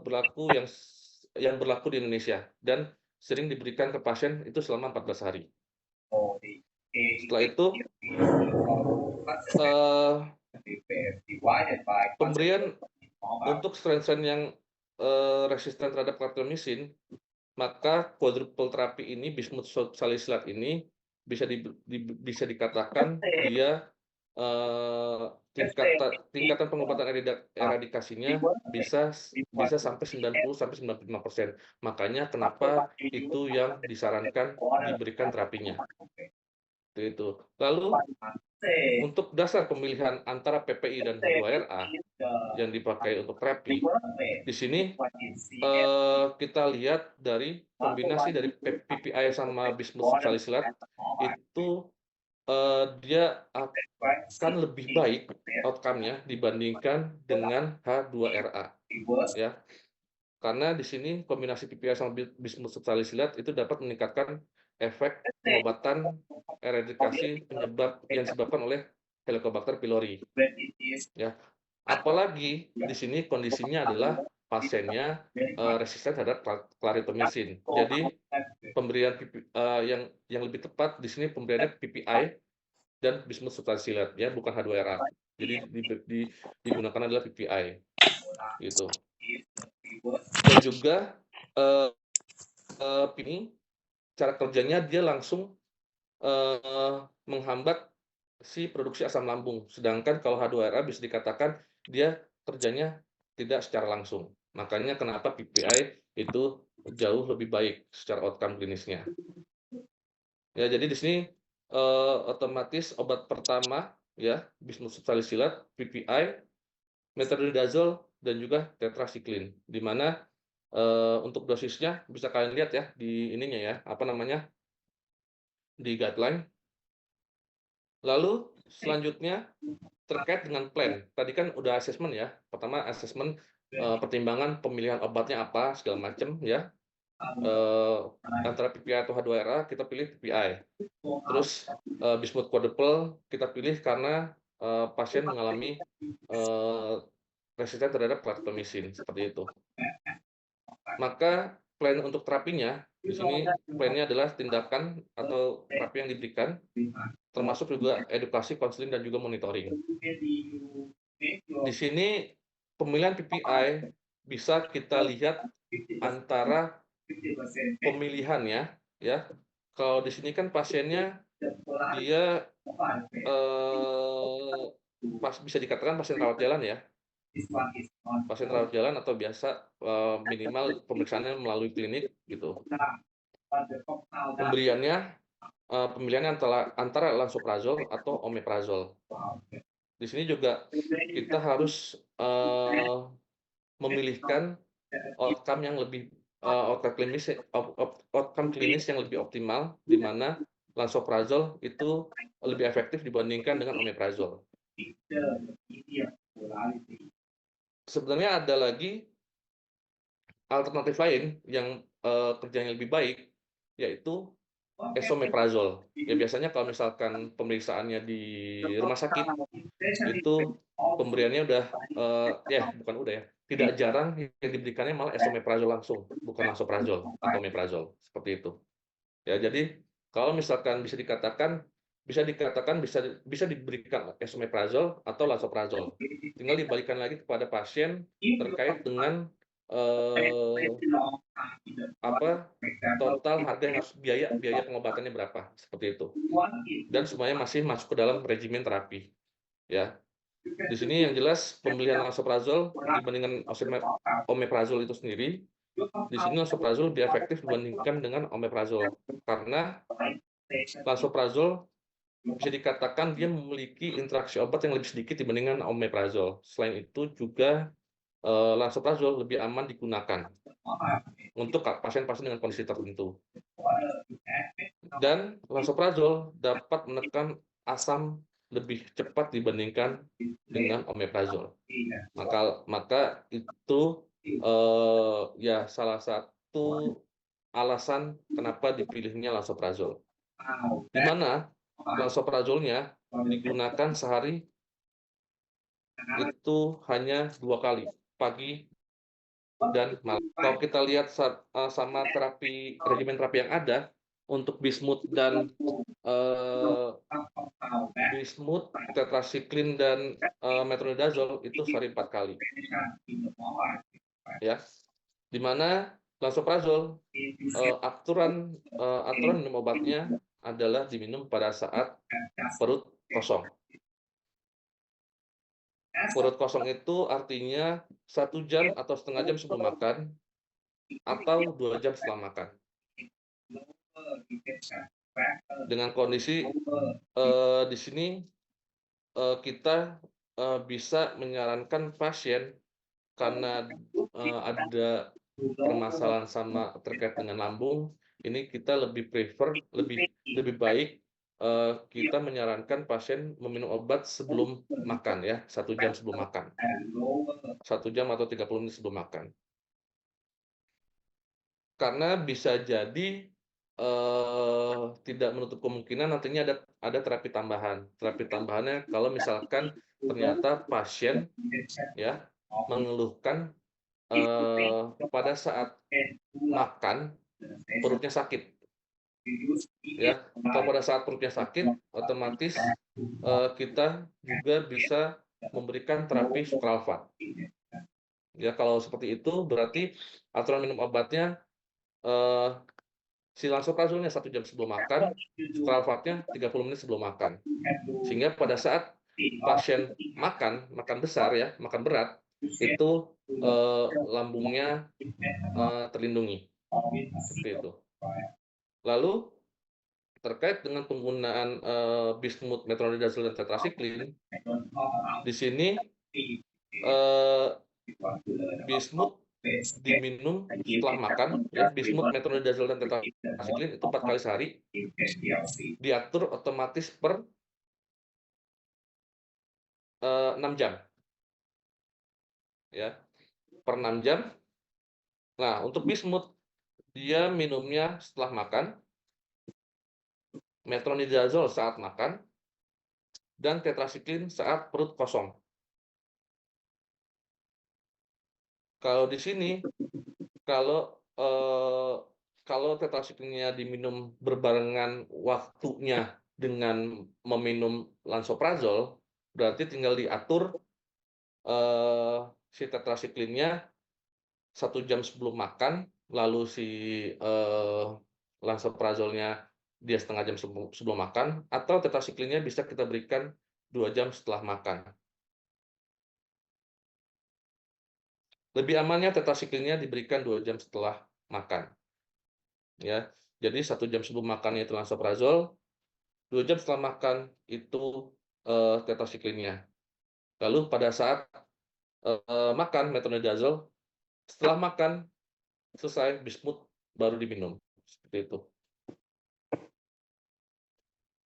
berlaku di Indonesia dan sering diberikan ke pasien itu selama 14 hari. Setelah itu pemberian untuk strain-strain yang resisten terhadap clarithromycin, maka quadruple terapi ini, bismut salisilat ini bisa dikatakan dia tingkatan pengobatan eradikasinya bisa sampai 90-95%. Makanya kenapa itu yang disarankan diberikan terapinya. Itu. Lalu untuk dasar pemilihan antara PPI dan H2RA yang dipakai untuk terapi, di sini kita lihat dari kombinasi dari PPI sama bismut salisilat itu dia akan lebih baik outcome-nya dibandingkan dengan H2RA, ya. Karena di sini kombinasi PPI sama bismut salisilat itu dapat meningkatkan efek pengobatan eradikasi yang disebabkan oleh Helicobacter pylori. Ya. Apalagi di sini kondisinya adalah pasiennya resisten terhadap clarithromycin. Jadi pemberian yang lebih tepat di sini pemberiannya PPI dan bismut substansilat, ya, bukan H2RA. Jadi digunakan adalah PPI, gitu. Dan juga ini cara kerjanya dia langsung menghambat si produksi asam lambung. Sedangkan kalau H2RA bisa dikatakan dia kerjanya tidak secara langsung. Makanya kenapa PPI itu jauh lebih baik secara outcome klinisnya. Ya, jadi di sini otomatis obat pertama, ya, bismut subsalisilat, PPI, metronidazole, dan juga tetrasiklin. Di mana untuk dosisnya bisa kalian lihat ya di ininya ya, apa namanya, di guideline. Lalu selanjutnya terkait dengan plan. Tadi kan udah assessment ya. Pertama assessment pertimbangan pemilihan obatnya apa segala macam ya. Antara PPI atau H2RA kita pilih PPI. Terus bismut quadruple kita pilih karena pasien mengalami resisten terhadap clarithromycin seperti itu. Maka plan untuk terapinya di sini plannya adalah tindakan atau terapi yang diberikan, termasuk juga edukasi, konseling, dan juga monitoring. Di sini pemilihan PPI bisa kita lihat antara pemilihannya, ya. Kalau di sini kan pasiennya dia bisa dikatakan pasien rawat jalan ya. Pasien rawat jalan atau biasa minimal pemeriksaannya melalui klinik gitu. Pemilihannya antara lansoprazol atau omeprazol. Di sini juga kita harus memilihkan outcome yang lebih outcome klinis yang lebih optimal, di mana lansoprazol itu lebih efektif dibandingkan dengan omeprazol. Sebenarnya ada lagi alternatif lain yang kerjanya lebih baik, yaitu esomeprazol. Ya, biasanya kalau misalkan pemeriksaannya di rumah sakit itu pemberiannya tidak jarang yang diberikannya malah esomeprazol langsung, bukan lansoprazol atau omeprazol seperti itu. Ya, jadi kalau misalkan bisa dikatakan bisa diberikan esomeprazol atau lansoprazol. Tinggal dibalikan lagi kepada pasien terkait dengan total harga yang harus biaya pengobatannya berapa, seperti itu. Dan semuanya masih masuk ke dalam regimen terapi. Ya. Di sini yang jelas pemilihan lansoprazol dibandingkan omeprazol itu sendiri, di sini lansoprazol lebih efektif dibandingkan dengan omeprazol karena lansoprazol bisa dikatakan dia memiliki interaksi obat yang lebih sedikit dibandingkan omeprazol. Selain itu juga lansoprazol lebih aman digunakan untuk pasien-pasien dengan kondisi tertentu. Dan lansoprazol dapat menekan asam lebih cepat dibandingkan dengan omeprazol. Maka itu ya salah satu alasan kenapa dipilihnya lansoprazol. Di mana lansoprazolnya digunakan sehari itu hanya 2 kali, pagi dan malam. Kalau kita lihat sama regimen terapi yang ada untuk bismut dan tetrasiklin dan metronidazole itu sehari 4 kali. Ya. Di mana lansoprazol aturan minum obatnya adalah diminum pada saat perut kosong. Perut kosong itu artinya 1 jam atau setengah jam sebelum makan atau 2 jam setelah makan. Dengan kondisi di sini kita bisa menyarankan pasien karena ada permasalahan terkait dengan lambung, ini kita lebih lebih baik kita menyarankan pasien meminum obat sebelum makan ya, 1 jam sebelum makan. 1 jam atau 30 menit sebelum makan. Karena bisa jadi tidak menutup kemungkinan nantinya ada terapi tambahan. Terapi tambahannya kalau misalkan ternyata pasien ya mengeluhkan pada saat makan perutnya sakit. Ya, kalau pada saat perutnya sakit, otomatis kita juga bisa memberikan terapi sukralfat. Ya, kalau seperti itu berarti aturan minum obatnya si lansoprazolnya 1 jam sebelum makan, sukralfatnya 30 menit sebelum makan. Sehingga pada saat pasien makan besar ya, makan berat, itu lambungnya terlindungi. Seperti itu. Lalu terkait dengan penggunaan bismut, metronidazol, dan tetrasiklin, di sini bismut diminum setelah makan, ya, bismut, metronidazol, dan tetrasiklin itu 4 kali sehari, diatur otomatis per 6 jam, ya, per 6 jam. Nah, untuk bismut dia minumnya setelah makan, metronidazol saat makan, dan tetrasiklin saat perut kosong. Kalau di sini, kalau tetrasiklinnya diminum berbarengan waktunya dengan meminum lansoprazol, berarti tinggal diatur si tetrasiklinnya 1 jam sebelum makan, lalu si lansoprazolnya dia setengah jam sebelum makan, atau tetrasiklinnya bisa kita berikan 2 jam setelah makan. Lebih amannya tetrasiklinnya diberikan 2 jam setelah makan. Ya, jadi 1 jam sebelum makannya itu lansoprazol, 2 jam setelah makan itu tetrasiklinnya. Lalu pada saat makan metronidazol, setelah makan selesai bismut baru diminum. Seperti itu.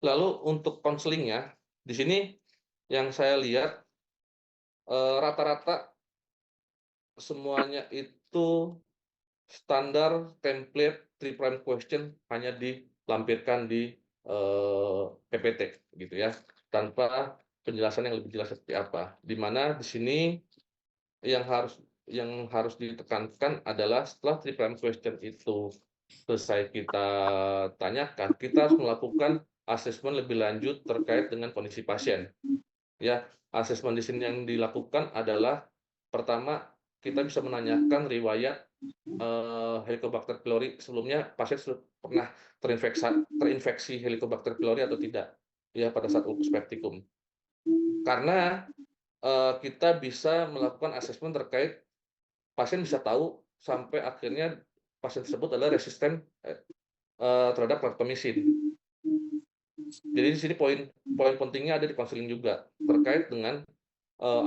Lalu untuk konselingnya, di sini yang saya lihat rata-rata semuanya itu standar template 3 prime question hanya dilampirkan di PPT gitu ya, tanpa penjelasan yang lebih jelas seperti apa. Di mana di sini yang harus ditekankan adalah setelah 3 prime question itu selesai kita tanyakan, kita harus melakukan asesmen lebih lanjut terkait dengan kondisi pasien. Ya, asesmen di sini yang dilakukan adalah pertama kita bisa menanyakan riwayat Helicobacter pylori sebelumnya pasien sudah pernah terinfeksi Helicobacter pylori atau tidak ya pada saat ulcus pecticum. Karena kita bisa melakukan asesmen terkait pasien bisa tahu sampai akhirnya pasien tersebut adalah resisten terhadap klaptomisin. Jadi di sini poin pentingnya ada di konseling juga terkait dengan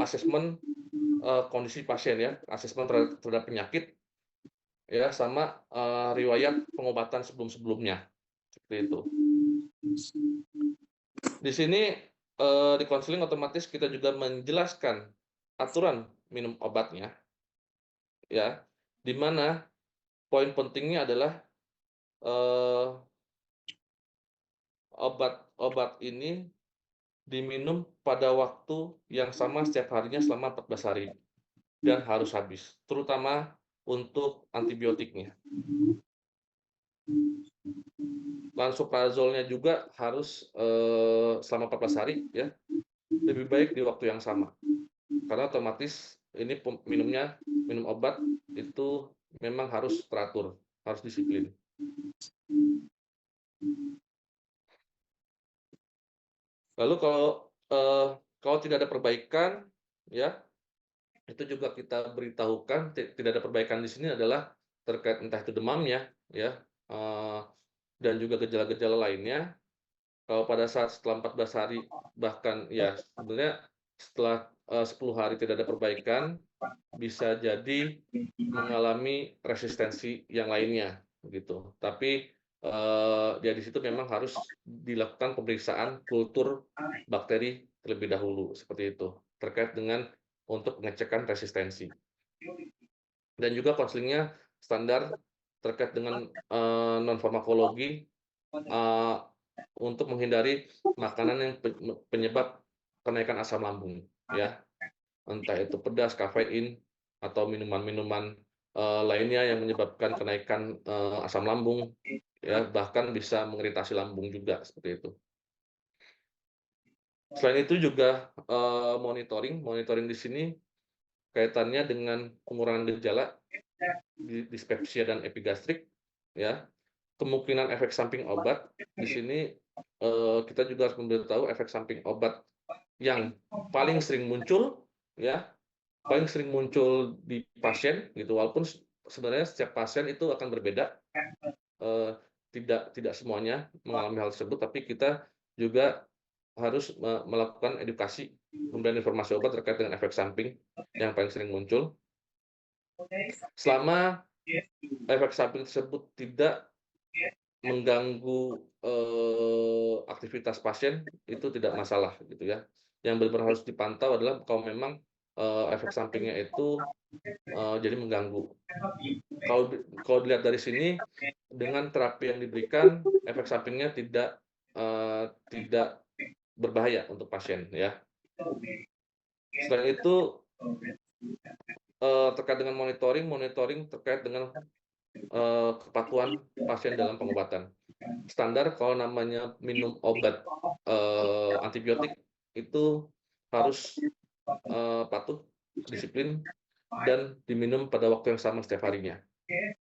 asesmen kondisi pasien ya, asesmen terhadap penyakit ya, sama riwayat pengobatan sebelum-sebelumnya. Seperti itu. Di sini di konseling otomatis kita juga menjelaskan aturan minum obatnya ya, di mana poin pentingnya adalah obat ini diminum pada waktu yang sama setiap harinya selama 14 hari dan harus habis, terutama untuk antibiotiknya. Lansoprazolnya juga harus selama 14 hari ya, lebih baik di waktu yang sama, karena otomatis ini minum obat itu memang harus teratur, harus disiplin. Lalu kalau tidak ada perbaikan ya, itu juga kita beritahukan tidak ada perbaikan di sini adalah terkait entah itu demamnya ya, dan juga gejala-gejala lainnya. Kalau pada saat setelah 14 hari bahkan ya sebenarnya setelah 10 hari tidak ada perbaikan, bisa jadi mengalami resistensi yang lainnya begitu. Tapi ya di situ memang harus dilakukan pemeriksaan kultur bakteri terlebih dahulu seperti itu terkait dengan untuk pengecekan resistensi. Dan juga konselingnya standar terkait dengan non farmakologi untuk menghindari makanan yang penyebab kenaikan asam lambung ya, entah itu pedas, kafein atau minuman-minuman lainnya yang menyebabkan kenaikan asam lambung, ya bahkan bisa mengiritasi lambung juga seperti itu. Selain itu juga monitoring di sini kaitannya dengan pengurangan gejala dispepsia dan epigastrik, ya. Kemungkinan efek samping obat di sini kita juga harus memberitahu efek samping obat yang paling sering muncul, ya, paling sering muncul di pasien gitu. Walaupun sebenarnya setiap pasien itu akan berbeda, tidak semuanya mengalami hal tersebut, tapi kita juga harus melakukan edukasi pemberian informasi obat terkait dengan efek samping yang paling sering muncul. Selama efek samping tersebut tidak mengganggu aktivitas pasien, itu tidak masalah gitu ya. Yang benar-benar harus dipantau adalah kalau memang efek sampingnya itu jadi mengganggu. Kalau dilihat dari sini, dengan terapi yang diberikan, efek sampingnya tidak berbahaya untuk pasien, ya. Selain itu, terkait dengan monitoring terkait dengan kepatuhan pasien dalam pengobatan. Standar kalau namanya minum obat antibiotik itu harus patuh, disiplin, dan diminum pada waktu yang sama setiap harinya,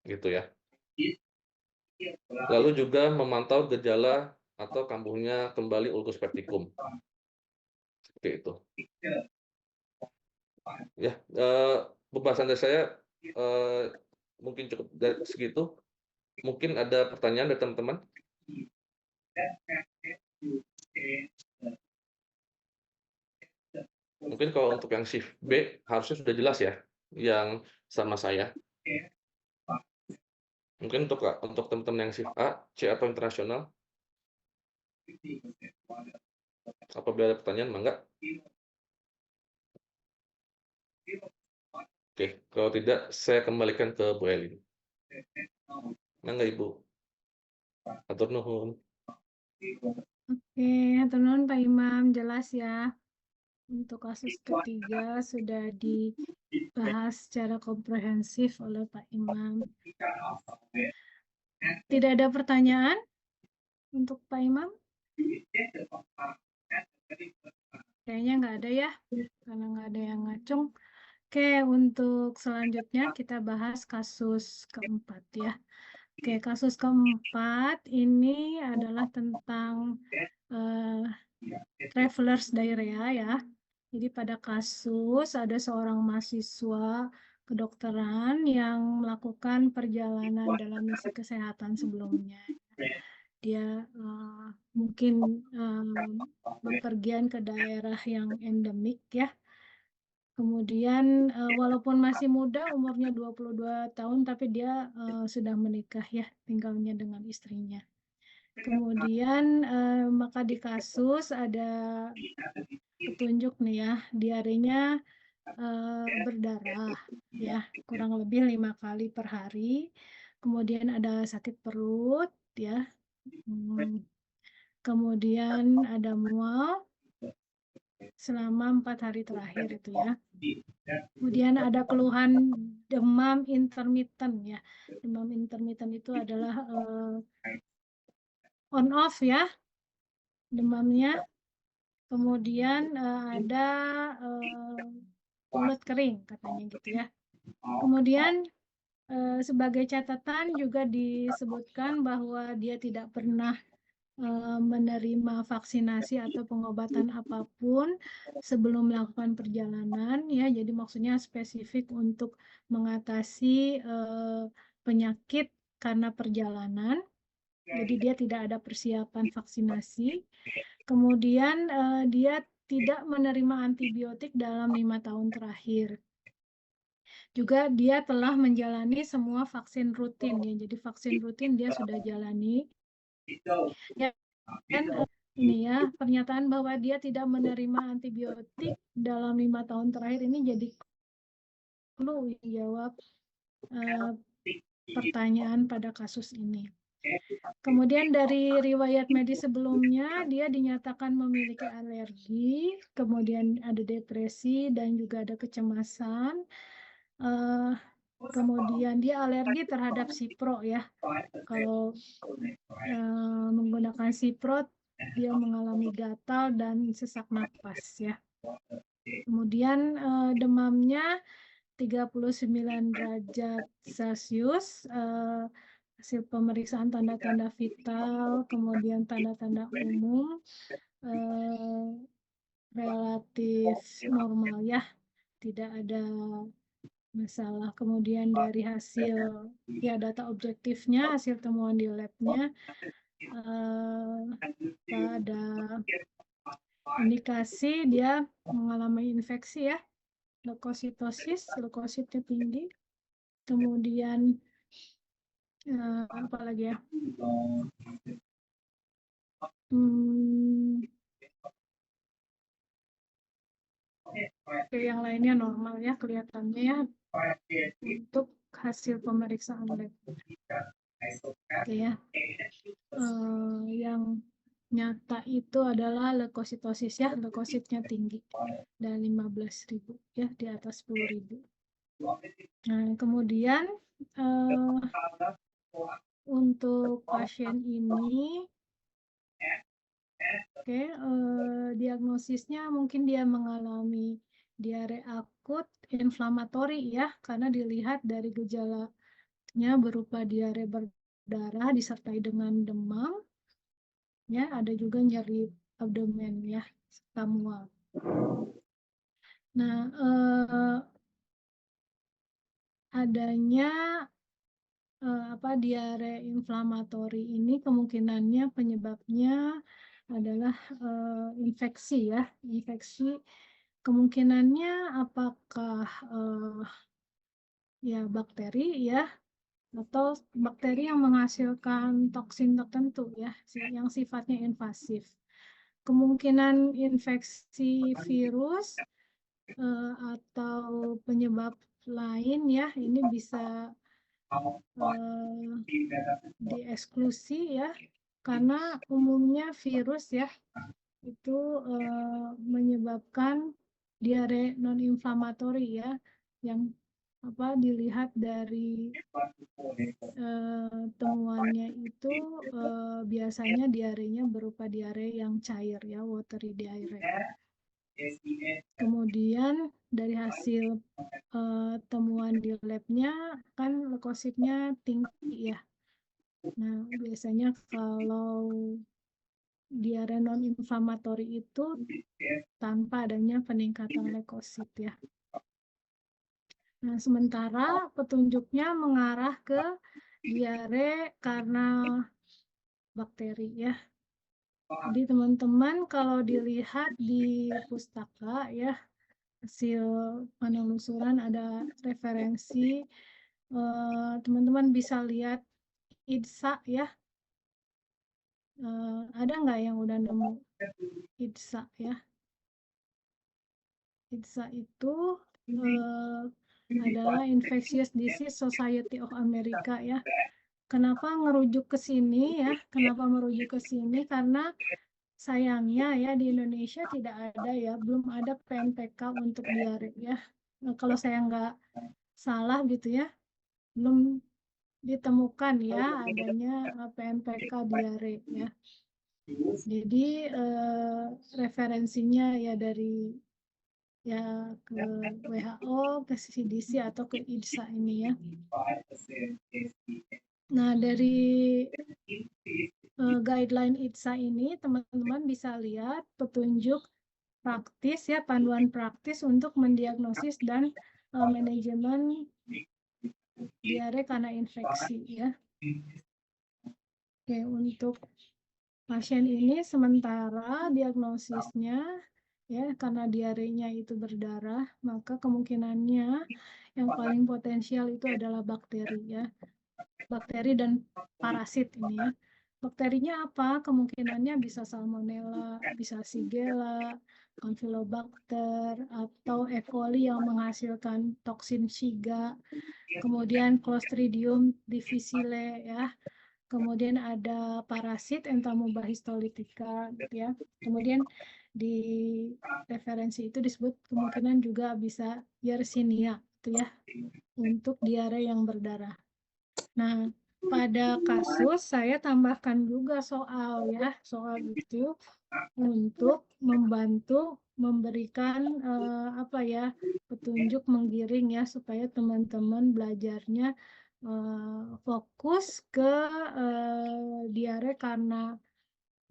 gitu ya. Lalu juga memantau gejala atau kambuhnya kembali ulkus peptikum. Seperti itu. Ya, pembahasan dari saya mungkin cukup dari segitu. Mungkin ada pertanyaan dari teman-teman? Mungkin kalau untuk yang shift B harusnya sudah jelas ya, yang sama saya. Mungkin untuk teman-teman yang shift A, C atau internasional. Apabila ada pertanyaan, mangga. Oke, kalau tidak, saya kembalikan ke Bu Elin. Mangga Ibu. Atur nuhun. Oke, hatur nuhun Pak Imam, jelas ya. Untuk kasus ketiga sudah dibahas secara komprehensif oleh Pak Imam. Tidak ada pertanyaan untuk Pak Imam? Kayaknya nggak ada ya, karena nggak ada yang ngacung. Oke, untuk selanjutnya kita bahas kasus keempat ya. Oke, kasus keempat ini adalah tentang traveler's diarrhea ya. Jadi pada kasus ada seorang mahasiswa kedokteran yang melakukan perjalanan dalam misi kesehatan sebelumnya. Dia mungkin bepergian ke daerah yang endemik ya. Kemudian walaupun masih muda, umurnya 22 tahun, tapi dia sudah menikah ya, tinggalnya dengan istrinya. Kemudian maka di kasus ada petunjuk nih ya, diarenya berdarah ya, kurang lebih 5 kali per hari. Kemudian ada sakit perut ya. Kemudian ada mual selama 4 hari terakhir itu ya. Kemudian ada keluhan demam intermittent ya. Demam intermittent itu adalah on off ya demamnya. Kemudian ada mulut kering katanya gitu ya. Kemudian sebagai catatan juga disebutkan bahwa dia tidak pernah menerima vaksinasi atau pengobatan apapun sebelum melakukan perjalanan ya, jadi maksudnya spesifik untuk mengatasi penyakit karena perjalanan, jadi dia tidak ada persiapan vaksinasi. Kemudian dia tidak menerima antibiotik dalam 5 tahun terakhir. Juga dia telah menjalani semua vaksin rutin ya, jadi vaksin rutin dia sudah jalani. Ya, dan ini ya pernyataan bahwa dia tidak menerima antibiotik dalam 5 tahun terakhir ini jadi perlu jawab pertanyaan pada kasus ini. Kemudian dari riwayat medis sebelumnya dia dinyatakan memiliki alergi, kemudian ada depresi dan juga ada kecemasan. Kemudian dia alergi terhadap Cipro ya. Kalau menggunakan Cipro, dia mengalami gatal dan sesak napas ya. Kemudian demamnya 39 derajat Celcius, hasil pemeriksaan tanda-tanda vital, kemudian tanda-tanda umum relatif normal ya, tidak ada masalah. Kemudian dari hasil ya data objektifnya, hasil temuan di labnya ada indikasi dia mengalami infeksi ya, leukositosis, leukositnya tinggi. Kemudian apa lagi ya? Oke, yang lainnya normal ya kelihatannya ya untuk hasil pemeriksaan lab. Oke ya. Yang nyata itu adalah leukositosis ya, leukositnya tinggi dan 15.000 ya, di atas 10.000. Nah, kemudian untuk pasien ini diagnosisnya mungkin dia mengalami diare akut inflamatori ya, karena dilihat dari gejalanya berupa diare berdarah disertai dengan demam ya, ada juga nyeri abdomen ya, serta mual. Nah, adanya diare inflamatori ini kemungkinannya penyebabnya adalah infeksi ya, infeksi. Kemungkinannya apakah ya bakteri ya, atau bakteri yang menghasilkan toksin tertentu ya, yang sifatnya invasif. Kemungkinan infeksi virus atau penyebab lain ya, ini bisa dieksklusi ya, karena umumnya virus ya itu menyebabkan diare non-inflamatori ya, yang dilihat dari temuannya itu biasanya diarenya berupa diare yang cair ya, watery diare. Kemudian dari hasil temuan di labnya kan leukositnya tinggi ya. Nah, biasanya kalau diare non-inflamatori itu tanpa adanya peningkatan leukosit ya. Nah, sementara petunjuknya mengarah ke diare karena bakteri ya. Jadi teman-teman kalau dilihat di pustaka ya, hasil penelusuran ada referensi, teman-teman bisa lihat IDSA ya. Ada nggak yang udah nemu IDSA ya? IDSA itu adalah Infectious Disease Society of America ya. Kenapa merujuk ke sini ya? Kenapa merujuk ke sini? Karena sayangnya ya di Indonesia tidak ada ya, belum ada PNPK untuk diare ya. Nah, kalau saya nggak salah gitu ya, belum ditemukan ya adanya PNPK diare ya. Jadi referensinya ya dari ya ke WHO, ke CDC atau ke IDSA ini ya. Nah, dari guideline IDSA ini teman-teman bisa lihat petunjuk praktis ya, panduan praktis untuk mendiagnosis dan manajemen diare karena infeksi ya. Oke, untuk pasien ini sementara diagnosisnya ya, karena diarenya itu berdarah, maka kemungkinannya yang paling potensial itu adalah bakteri ya. Bakteri dan parasit ini ya. Bakterinya apa? Kemungkinannya bisa Salmonella, bisa Shigella, Campylobacter, atau E. coli yang menghasilkan toksin Shiga, kemudian Clostridium difficile ya. Kemudian ada parasit Entamoeba histolytica gitu ya. Kemudian di referensi itu disebut kemungkinan juga bisa Yersinia gitu ya untuk diare yang berdarah. Nah, pada kasus saya tambahkan juga soal itu untuk membantu memberikan petunjuk menggiring ya supaya teman-teman belajarnya fokus ke diare karena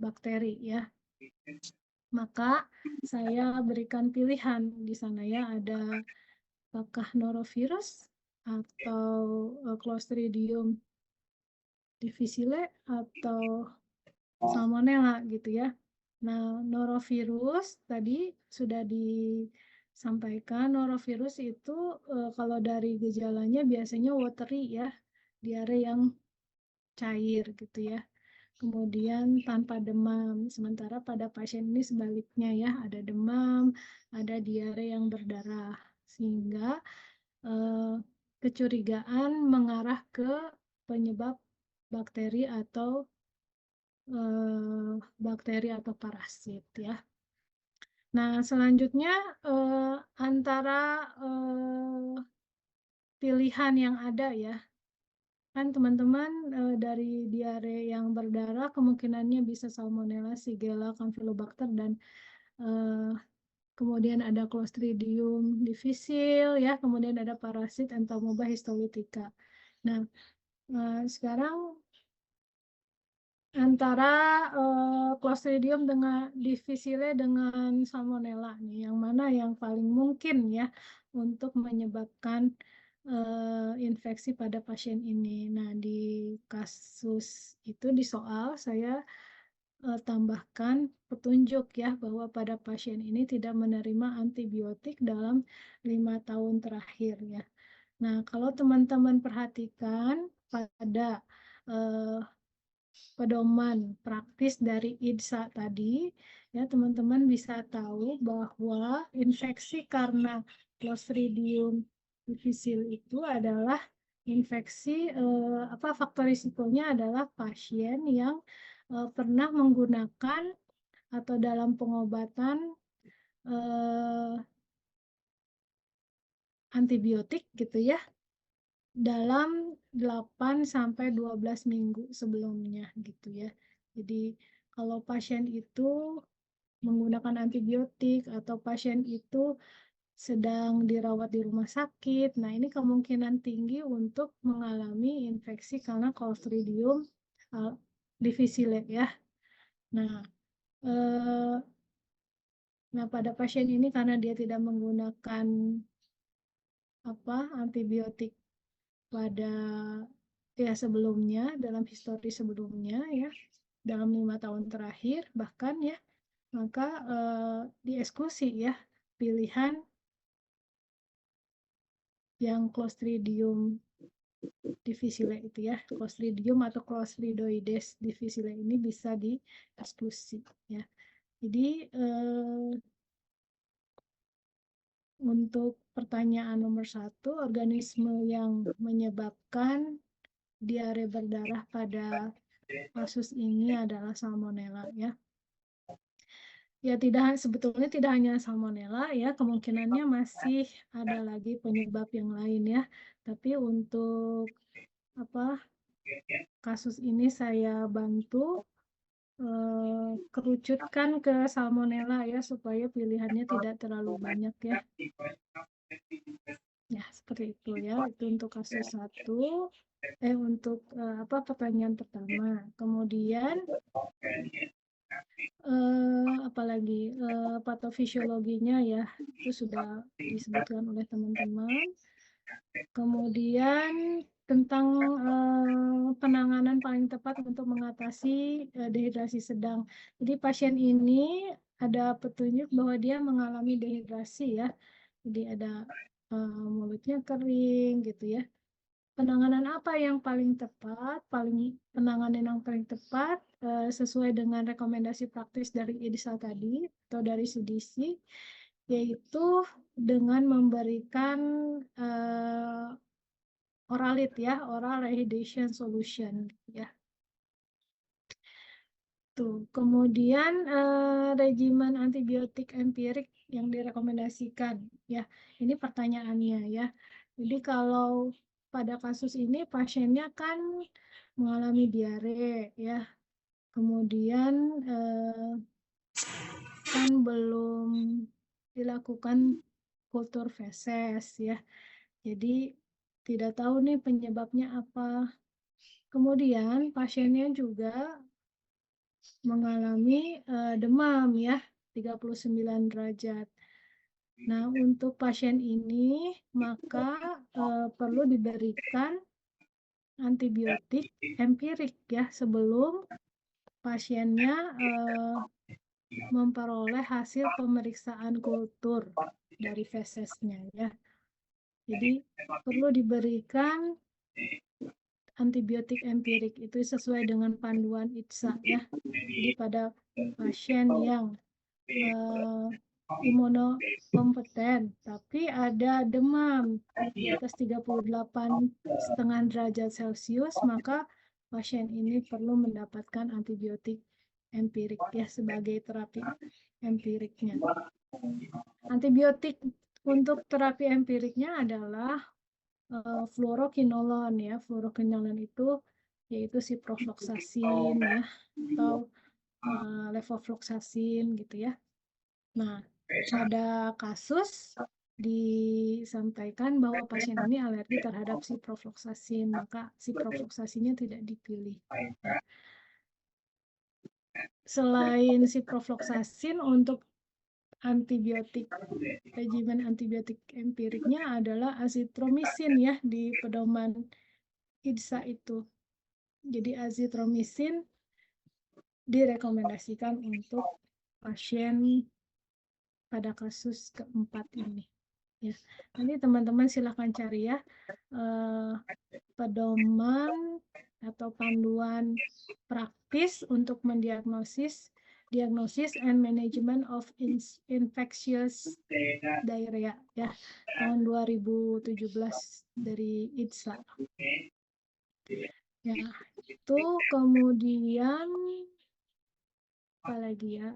bakteri ya. Maka saya berikan pilihan di sana ya, ada apakah norovirus atau Clostridium difficile atau salmonella gitu ya. Nah, norovirus tadi sudah disampaikan, norovirus itu kalau dari gejalanya biasanya watery ya, diare yang cair gitu ya. Kemudian tanpa demam, sementara pada pasien ini sebaliknya ya, ada demam, ada diare yang berdarah, sehingga kecurigaan mengarah ke penyebab bakteri atau parasit ya. Nah, selanjutnya antara pilihan yang ada ya, kan teman-teman dari diare yang berdarah kemungkinannya bisa Salmonella, Shigella, Campylobacter dan kemudian ada Clostridium difficile ya, kemudian ada parasit Entamoeba histolytica. Nah, sekarang antara Clostridium dengan difficile dengan Salmonella nih, yang mana yang paling mungkin ya untuk menyebabkan infeksi pada pasien ini. Nah, di kasus itu di soal saya tambahkan petunjuk ya bahwa pada pasien ini tidak menerima antibiotik dalam 5 tahun terakhir ya. Nah, kalau teman-teman perhatikan pada pedoman praktis dari IDSA tadi, ya teman-teman bisa tahu bahwa infeksi karena Clostridium difficile itu adalah infeksi faktor risikonya adalah pasien yang pernah menggunakan atau dalam pengobatan antibiotik gitu ya dalam 8 sampai 12 minggu sebelumnya gitu ya. Jadi kalau pasien itu menggunakan antibiotik atau pasien itu sedang dirawat di rumah sakit, nah ini kemungkinan tinggi untuk mengalami infeksi karena Clostridium difficile ya. Nah, pada pasien ini karena dia tidak menggunakan antibiotik pada sebelumnya, dalam histori sebelumnya ya, dalam 5 tahun terakhir bahkan ya, maka dieksekusi ya pilihan yang Clostridium difficile itu ya, Clostridium atau Clostridioides difficile ini bisa dieksekusi ya. Jadi untuk pertanyaan nomor 1, organisme yang menyebabkan diare berdarah pada kasus ini adalah Salmonella ya. Ya sebetulnya tidak hanya Salmonella ya, kemungkinannya masih ada lagi penyebab yang lain ya. Tapi untuk kasus ini saya bantu kerucutkan ke Salmonella ya supaya pilihannya tidak terlalu banyak ya. Ya, seperti itu ya. Itu untuk kasus 1. Untuk pertanyaan pertama. Kemudian apalagi patofisiologinya ya, itu sudah disebutkan oleh teman-teman. Kemudian tentang penanganan paling tepat untuk mengatasi dehidrasi sedang. Jadi pasien ini ada petunjuk bahwa dia mengalami dehidrasi ya. Jadi ada mulutnya kering gitu ya. Penanganan apa yang paling tepat? Penanganan yang paling tepat sesuai dengan rekomendasi praktis dari IDSA tadi atau dari CDC, yaitu dengan memberikan oralit ya, oral rehydration solution ya. Tuh, kemudian regimen antibiotik empirik yang direkomendasikan ya. Ini pertanyaannya ya. Jadi kalau pada kasus ini pasiennya kan mengalami diare ya, kemudian kan belum dilakukan kultur feses ya, jadi tidak tahu nih penyebabnya apa. Kemudian pasiennya juga mengalami demam ya, 39 derajat. Nah, untuk pasien ini maka perlu diberikan antibiotik empirik ya sebelum pasiennya memperoleh hasil pemeriksaan kultur dari fesesnya ya. Jadi perlu diberikan antibiotik empirik itu sesuai dengan panduan ITSA ya. Jadi pada pasien yang imunokompeten tapi ada demam di atas 38,5 derajat Celcius, maka pasien ini perlu mendapatkan antibiotik empirik ya sebagai terapi empiriknya. Antibiotik untuk terapi empiriknya adalah fluorokinolon ya. Fluorokinolon itu yaitu ciprofloxacin ya atau levofloxacin gitu ya. Nah, pada kasus disampaikan bahwa pasien ini alergi terhadap ciprofloxacin, maka ciprofloxacinnya tidak dipilih. Selain ciprofloxacin, untuk antibiotik, regimen antibiotik empiriknya adalah azitromisin ya di pedoman IDSA itu. Jadi azitromisin direkomendasikan untuk pasien pada kasus keempat ini. Ya, nanti teman-teman silakan cari ya pedoman atau panduan praktis untuk diagnosis and management of infectious diarrhea ya tahun 2017 dari IDSA. Ya, itu kemudian apa lagi ya?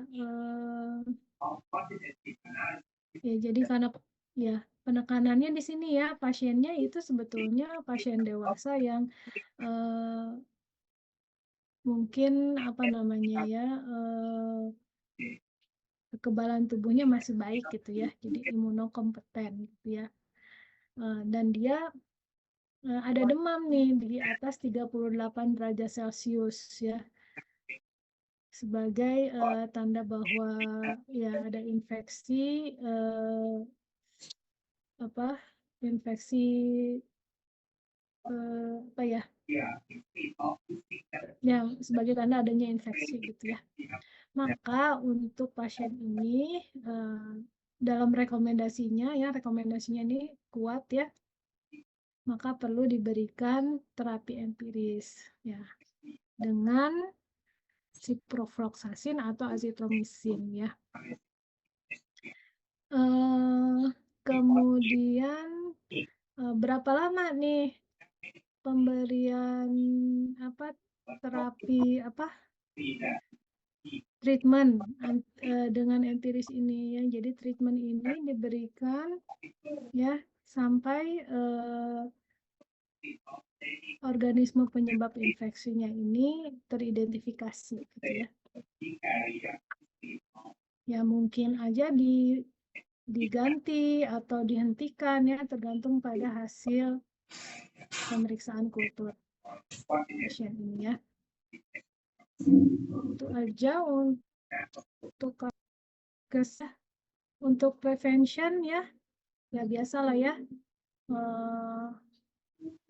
Ya, jadi karena ya penekanannya di sini ya pasiennya itu sebetulnya pasien dewasa yang mungkin apa namanya ya kekebalan tubuhnya masih baik gitu ya, jadi imunokompeten gitu ya, dan dia ada demam nih di atas 38 derajat Celcius ya, sebagai tanda bahwa ya ada infeksi infeksi apa ya yang sebagai tanda adanya infeksi gitu ya. Maka untuk pasien ini dalam rekomendasinya ini kuat ya, maka perlu diberikan terapi empiris ya dengan ciprofloxacin atau azitromisin ya. Kemudian berapa lama nih pemberian terapi treatment dengan empiris ini ya. Jadi treatment ini diberikan ya sampai organisme penyebab infeksinya ini teridentifikasi gitu ya. Ya mungkin aja diganti atau dihentikan ya tergantung pada hasil pemeriksaan kultur pasien ini ya. Itu aja untuk prevention ya biasalah ya,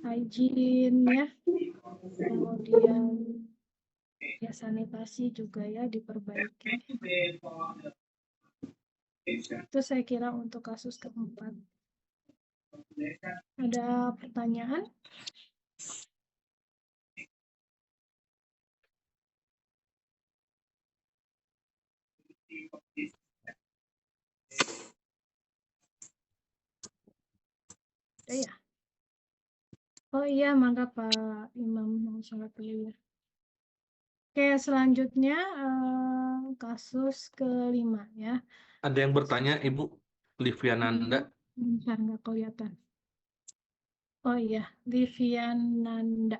hygiene ya, kemudian ya sanitasi juga ya diperbaiki. Itu saya kira untuk kasus keempat. Ada pertanyaan? Ya. Oh iya, mangga Pak Imam mau sholat dulu ya. Oke, selanjutnya kasus kelima ya. Ada yang bertanya, Ibu Liviananda. Bentar, nggak kelihatan. Oh iya, Liviananda.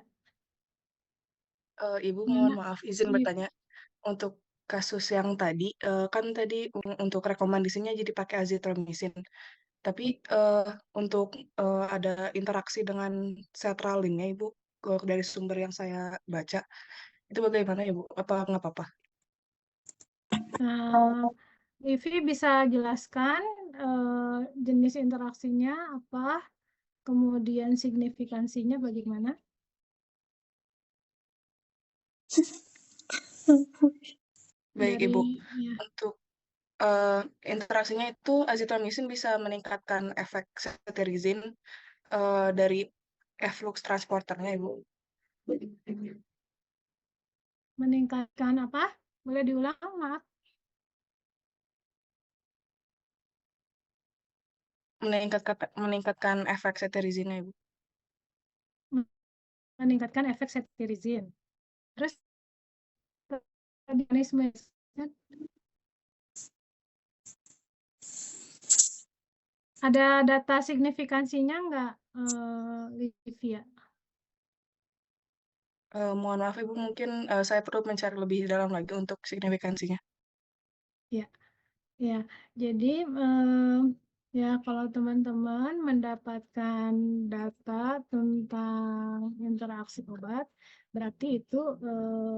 Ibu Mana? mohon maaf izin Liv- bertanya untuk kasus yang tadi kan tadi untuk rekomendasinya jadi pakai azitromisin. Tapi untuk ada interaksi dengan sertralinnya Ibu dari sumber yang saya baca itu bagaimana Ibu? Apa nggak apa-apa? Livi bisa jelaskan jenis interaksinya apa, kemudian signifikansinya bagaimana? Baik Dari Ibu. ya. Untuk interaksinya itu azitromisin bisa meningkatkan efek cetirizin dari efflux transporternya Ibu. Meningkatkan apa? Boleh diulang, maaf. Meningkatkan efek cetirizin Ibu. Meningkatkan efek cetirizin. Terus mekanisme ada data signifikansinya nggak, Livia? Mohon maaf Ibu, mungkin saya perlu mencari lebih dalam lagi untuk signifikansinya. Ya, ya. Jadi ya kalau teman-teman mendapatkan data tentang interaksi obat, berarti itu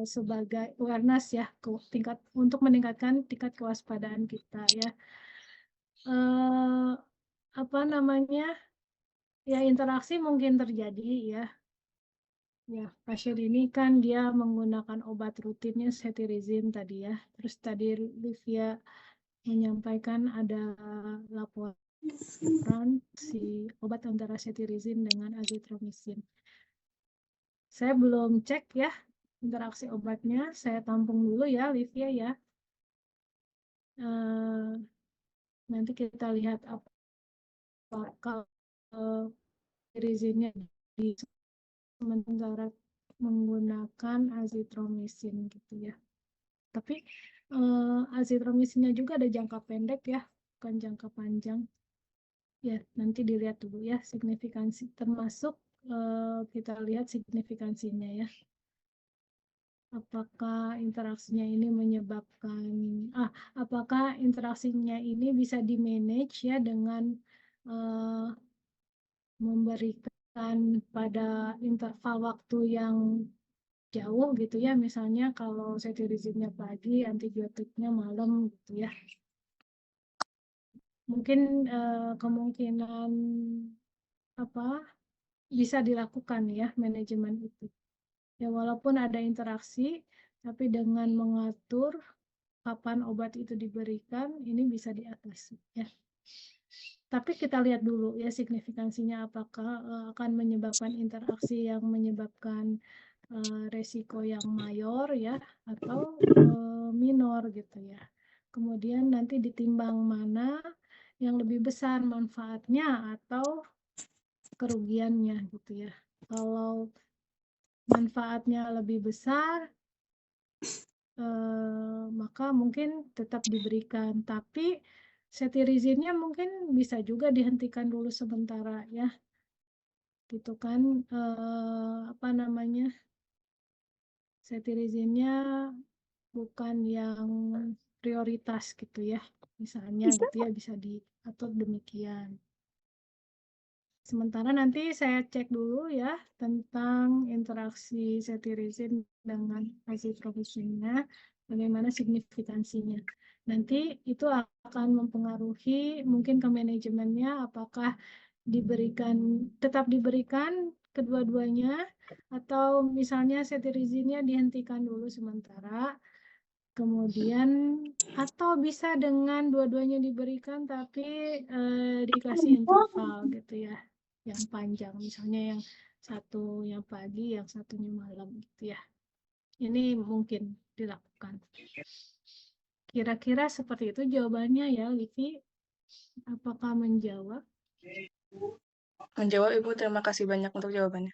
sebagai awareness ya, tingkat untuk meningkatkan tingkat kewaspadaan kita ya. Apa namanya? Ya interaksi mungkin terjadi ya. Ya, pasien ini kan dia menggunakan obat rutinnya cetirizin tadi ya. Terus tadi Livia menyampaikan ada laporan si obat antara cetirizin dengan azitromisin. Saya belum cek ya interaksi obatnya. Saya tampung dulu ya, Livia ya. Nanti kita lihat apakah cetirizинnya di sementara menggunakan azitromisin gitu ya. Tapi azitromisinnya juga ada jangka pendek ya, bukan jangka panjang. Ya, nanti dilihat dulu ya signifikansi, termasuk kita lihat signifikansinya ya. Apakah interaksinya ini menyebabkan, apakah interaksinya ini bisa di-manage ya dengan memberikan pada interval waktu yang jauh gitu ya, misalnya kalau cetirizine pagi, antibiotiknya malam gitu ya. Mungkin kemungkinan apa bisa dilakukan ya manajemen itu. Ya walaupun ada interaksi, tapi dengan mengatur kapan obat itu diberikan, ini bisa diatasi ya. Tapi kita lihat dulu ya signifikansinya apakah akan menyebabkan interaksi yang menyebabkan resiko yang mayor ya atau minor gitu ya. Kemudian nanti ditimbang mana yang lebih besar manfaatnya atau kerugiannya gitu ya. Kalau manfaatnya lebih besar maka mungkin tetap diberikan, tapi cetirizine-nya mungkin bisa juga dihentikan dulu sementara ya gitu kan. Apa namanya, cetirizine-nya bukan yang prioritas gitu ya, misalnya gitu ya, bisa diatur demikian. Sementara nanti saya cek dulu ya tentang interaksi cetirizine dengan azitromisinnya, bagaimana signifikansinya. Nanti itu akan mempengaruhi mungkin ke manajemennya, apakah tetap diberikan kedua-duanya, atau misalnya cetirizine-nya dihentikan dulu sementara, kemudian atau bisa dengan dua-duanya diberikan tapi dikasih interval gitu ya, yang panjang, misalnya yang satu yang pagi, yang satunya malam gitu ya. Ini mungkin dilakukan. Kira-kira seperti itu jawabannya ya, Livi. Apakah menjawab? Menjawab Ibu, terima kasih banyak untuk jawabannya.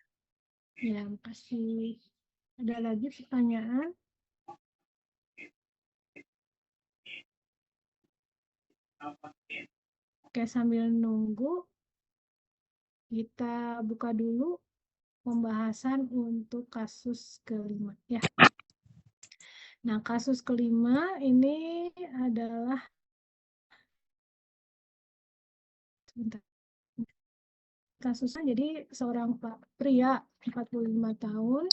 Ya, makasih. Ada lagi pertanyaan? Oke, sambil nunggu kita buka dulu pembahasan untuk kasus kelima ya. Nah, kasus kelima ini adalah sebentar. Kasusnya jadi seorang pria 45 tahun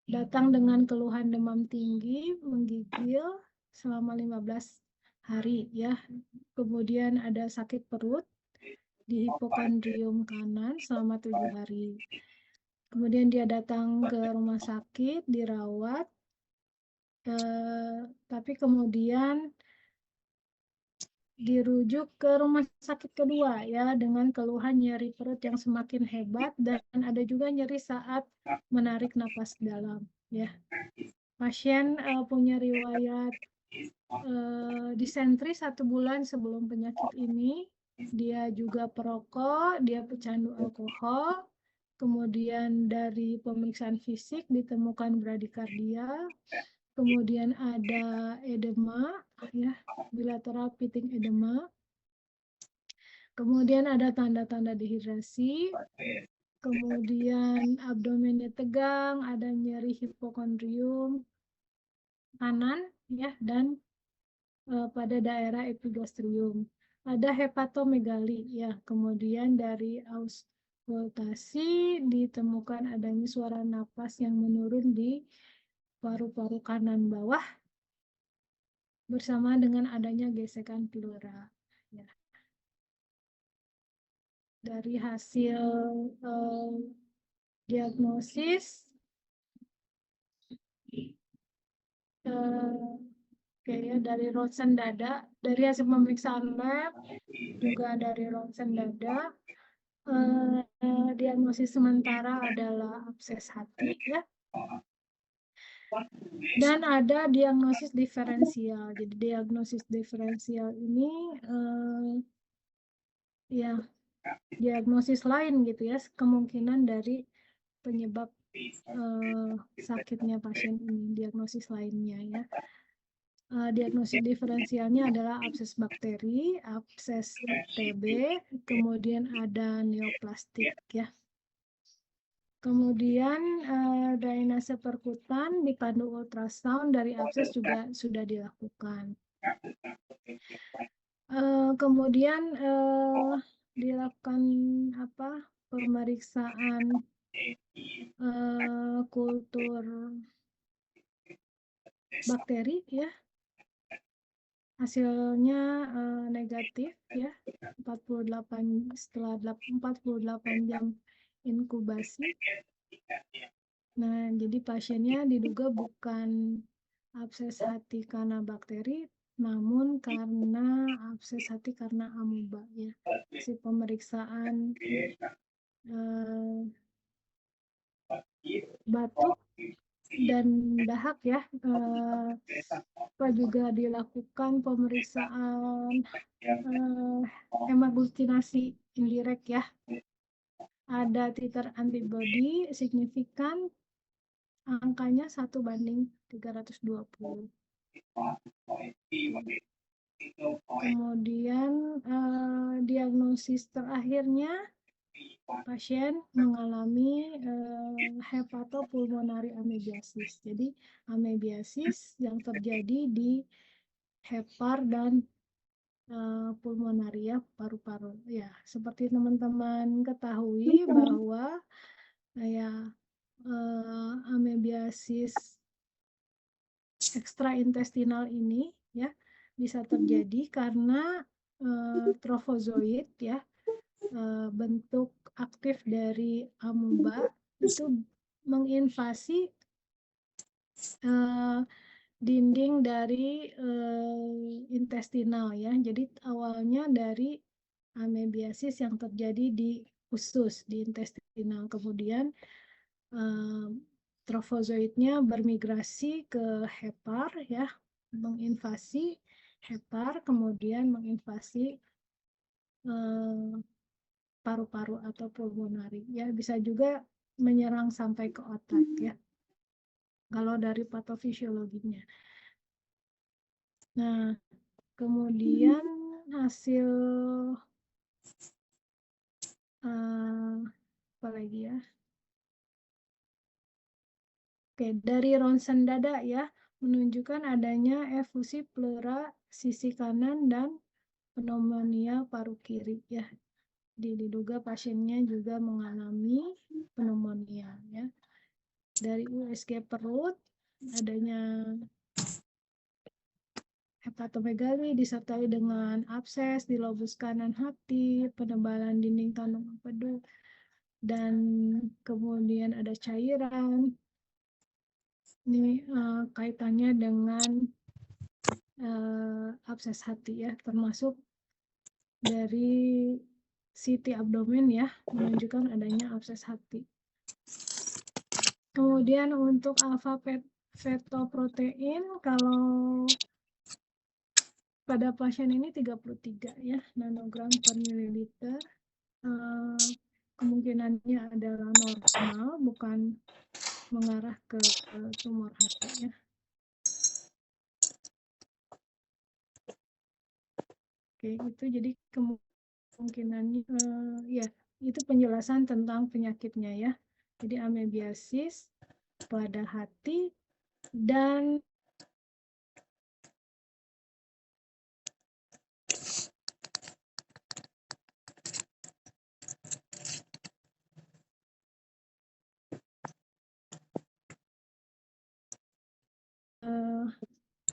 datang dengan keluhan demam tinggi, menggigil selama 15 hari ya. Kemudian ada sakit perut di hipokondrium kanan selama 7 hari. Kemudian dia datang ke rumah sakit, dirawat, tapi kemudian dirujuk ke rumah sakit kedua ya dengan keluhan nyeri perut yang semakin hebat dan ada juga nyeri saat menarik napas dalam ya. Pasien punya riwayat disentri 1 bulan sebelum penyakit ini. Dia juga perokok, dia pecandu alkohol. Kemudian dari pemeriksaan fisik ditemukan bradikardia. Kemudian ada edema ya, bilateral pitting edema. Kemudian ada tanda-tanda dehidrasi. Kemudian abdomennya tegang, ada nyeri hipokondrium kanan ya, dan pada daerah epigastrium. Ada hepatomegali ya. Kemudian dari auskultasi ditemukan adanya suara napas yang menurun di paru-paru kanan bawah bersama dengan adanya gesekan pleura ya. Dari hasil diagnosis dari ronsen dada, dari hasil pemeriksaan lab juga dari ronsen dada, diagnosis sementara adalah abses hati ya. Dan ada diagnosis diferensial. Jadi diagnosis diferensial ini ya diagnosis lain gitu ya, kemungkinan dari penyebab sakitnya pasien ini, diagnosis lainnya ya. Diagnosis diferensialnya adalah abses bakteri, abses TB, kemudian ada neoplastik ya. Kemudian drainase perkutan dipandu ultrasound dari abses juga sudah dilakukan. Kemudian dilakukan pemeriksaan kultur bakteri ya. Hasilnya negatif ya, 48 jam inkubasi. Nah, jadi pasiennya diduga bukan abses hati karena bakteri, namun karena abses hati karena amuba ya. Si pemeriksaan batuk dan dahak ya, juga dilakukan pemeriksaan hemaglutinasi indirect ya. Ada titer antibody signifikan, angkanya 1:320. Kemudian diagnosis terakhirnya pasien mengalami hepatopulmonary amebiasis. Jadi amebiasis yang terjadi di hepar dan pulmonaria paru-paru ya. Seperti teman-teman ketahui bahwa ya amebiasis ekstraintestinal ini ya bisa terjadi karena trofozoid ya, bentuk aktif dari amuba itu menginvasi dinding dari intestinal ya. Jadi awalnya dari amebiasis yang terjadi di usus, di intestinal. Kemudian trofozoidnya bermigrasi ke hepar ya, menginvasi hepar, kemudian menginvasi paru-paru atau pulmonari ya, bisa juga menyerang sampai ke otak ya kalau dari patofisiologinya. Nah, kemudian hasil apa lagi ya? Oke, dari ronsen dada ya, menunjukkan adanya efusi pleura sisi kanan dan pneumonia paru kiri ya. Diduga pasiennya juga mengalami pneumonia ya. Dari USG perut adanya hepatomegali disertai dengan abses di lobus kanan hati, penebalan dinding tanduk empedu, dan kemudian ada cairan. Ini kaitannya dengan abses hati ya, termasuk dari CT abdomen ya, menunjukkan adanya abses hati. Kemudian untuk alfa fetoprotein, kalau pada pasien ini 33 ya, nanogram per mililiter. Kemungkinannya adalah normal, bukan mengarah ke tumor hati ya. Oke, itu jadi kemungkinannya ya, itu penjelasan tentang penyakitnya ya. Jadi amebiasis pada hati dan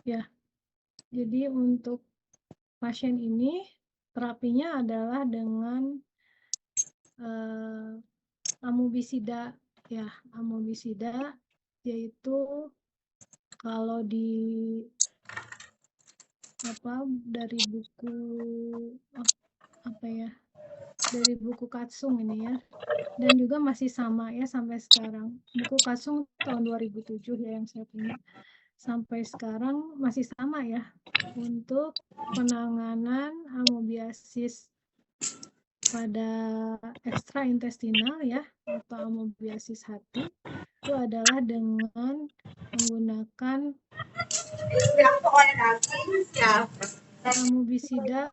ya, jadi untuk pasien ini terapinya adalah dengan amobisida ya, amobisida, yaitu kalau dari buku dari buku Katsung ini ya, dan juga masih sama ya sampai sekarang. Buku Katsung tahun 2007 ya yang saya punya. Sampai sekarang masih sama ya untuk penanganan amobiasis pada ekstraintestinal ya, atau amobiasis hati, itu adalah dengan menggunakan amobisida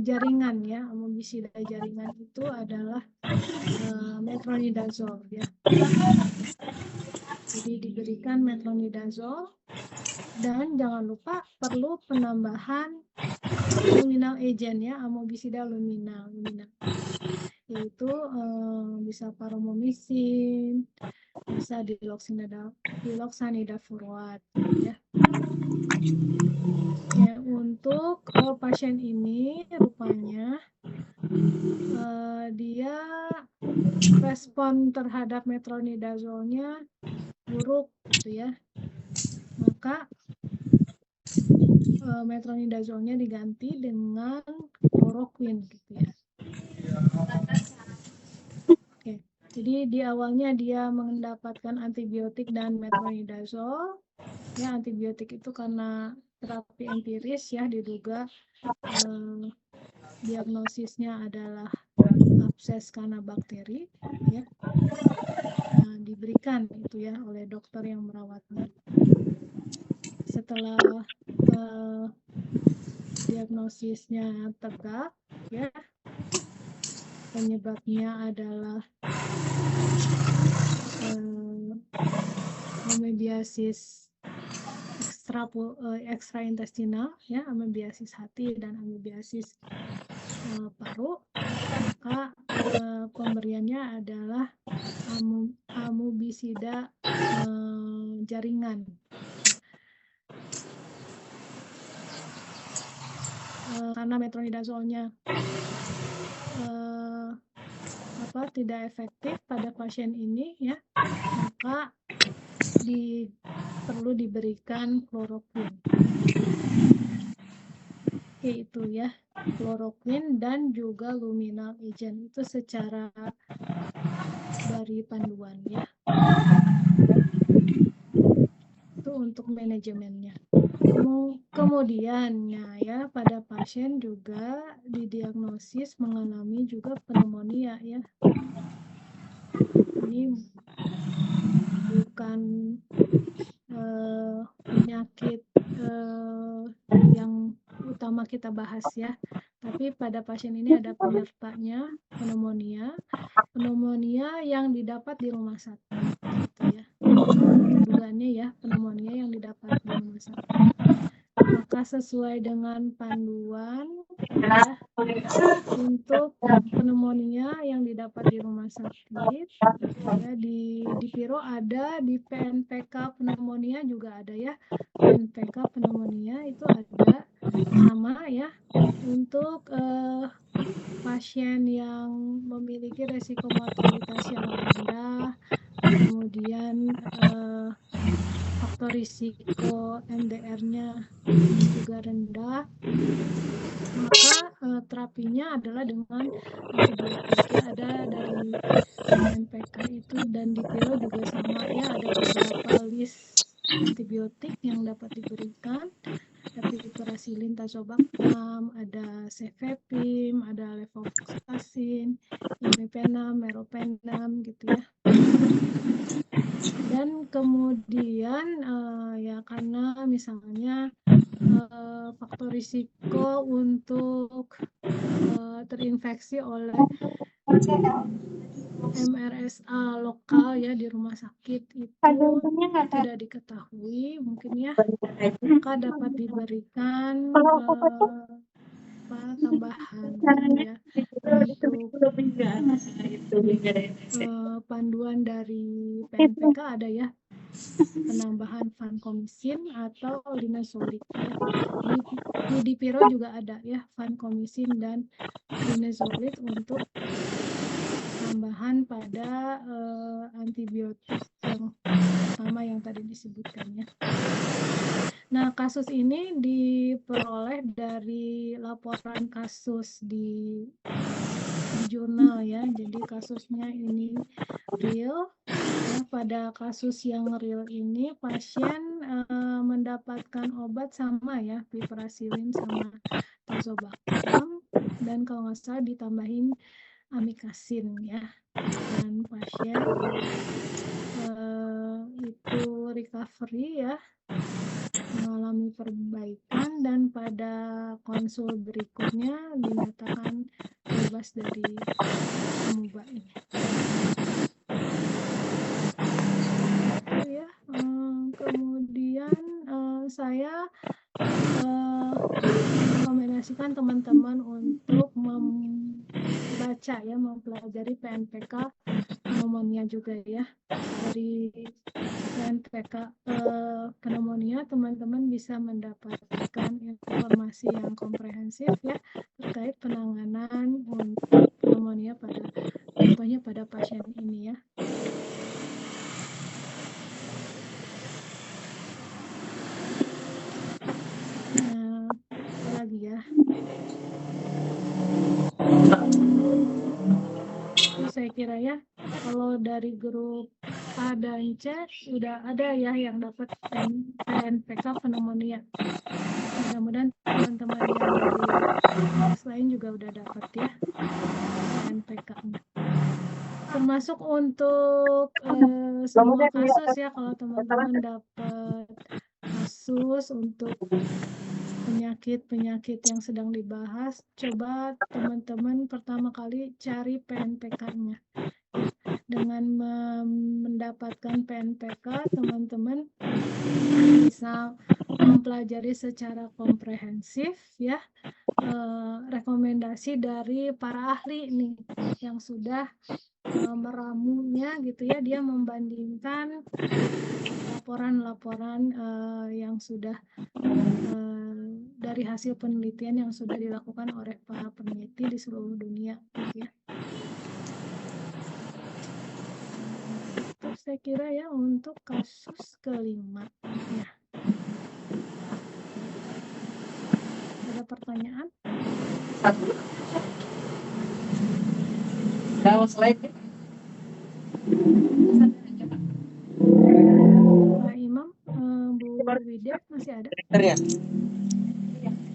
jaringan ya. Amobisida jaringan itu adalah metronidazole ya. Jadi diberikan metronidazole, dan jangan lupa perlu penambahan luminal agent ya, amobisida luminal, yaitu bisa paramomisin, bisa diloxanida furoat ya. Ya, untuk pasien ini rupanya dia respon terhadap metronidazolnya buruk gitu ya, maka metronidazolnya diganti dengan chloroquine gitu ya. Oke, jadi di awalnya dia mendapatkan antibiotik dan metronidazole ya. Antibiotik itu karena terapi empiris ya, diduga diagnosisnya adalah abses karena bakteri ya. Diberikan itu ya oleh dokter yang merawatnya. Setelah diagnosisnya tegak ya, penyebabnya adalah amebiasis ekstraintestinal ya, amebiasis hati dan amebiasis paru, maka pemberiannya adalah amobisida jaringan. Karena metronidazolnya tidak efektif pada pasien ini ya, maka perlu diberikan chloroquine. Oke, itu ya, chloroquine dan juga luminal agent, itu secara dari panduan ya. Itu untuk manajemennya. Kemudian ya, pada pasien juga didiagnosis mengalami juga pneumonia ya. Ini bukan penyakit yang utama kita bahas ya, Tapi pada pasien ini ada penyertanya pneumonia yang didapat di rumah sakit, gitu ya. Dugaannya ya, pneumonia yang didapat di rumah sakit. Maka sesuai dengan panduan ya, untuk pneumonia yang didapat di rumah sakit ya, di Piro ada, di PNPK pneumonia juga ada ya. PNPK pneumonia itu ada sama ya, untuk pasien yang memiliki resiko mortalitas yang rendah, kemudian faktor risiko MDR-nya juga rendah, maka terapinya adalah dengan antibiotik ya. Ada dari PNPK itu, dan di Piro juga sama ya, ada beberapa list antibiotik yang dapat diberikan. Ada piperacillin, tazobactam, ada cefepime, ada levofloxacin, imipenem, meropenem gitu ya. Dan kemudian ya karena misalnya faktor risiko untuk terinfeksi oleh MRSA lokal ya di rumah sakit itu tidak diketahui mungkin ya, maka dapat diberikan tambahan ya, untuk panduan dari PNPK ada ya, penambahan vancomycin atau linezolid ya. Di Piro juga ada ya, vancomycin dan linezolid untuk tambahan pada antibiotik yang sama yang tadi disebutkannya. Nah, kasus ini diperoleh dari laporan kasus di jurnal ya. Jadi kasusnya ini real. Ya, pada kasus yang real ini pasien mendapatkan obat sama ya, piperacillin sama tazobactam, dan kalau nggak salah ditambahin amikacin ya, dan pasien itu recovery ya, mengalami perbaikan, dan pada konsul berikutnya dinyatakan bebas dari amuba ini. Itu ya. Kemudian saya rekomendasikan teman-teman untuk membaca ya, mempelajari PNPK pneumonia juga ya. Dari PNPK pneumonia teman-teman bisa mendapatkan informasi yang komprehensif ya terkait penanganan untuk pneumonia contohnya pada pasien ini ya. Apa lagi ya? Itu saya kira ya, kalau dari grup A dan C sudah ada ya yang dapat PNPK pneumonia. Mudah-mudahan teman-teman yang dari kelas lain juga udah dapat ya PNPK-nya. Termasuk untuk semua kasus ya, kalau teman-teman dapat kasus untuk penyakit-penyakit yang sedang dibahas, coba teman-teman pertama kali cari PNPK-nya. Dengan mendapatkan PNPK, teman-teman bisa mempelajari secara komprehensif ya rekomendasi dari para ahli nih yang sudah meramunya gitu ya, dia membandingkan laporan-laporan yang sudah dari hasil penelitian yang sudah dilakukan oleh para peneliti di seluruh dunia gitu ya. Itu saya kira ya untuk kasus kelima ya. Ada pertanyaan? Pak Imam, Bu Widya masih ada?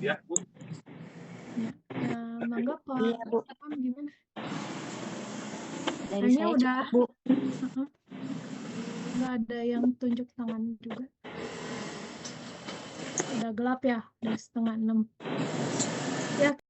Ya, Bu. Ya, mangga Pak Imam gimana? Kayaknya udah, nggak ada yang tunjuk tangan juga. Udah gelap ya, udah 5:30. Ya.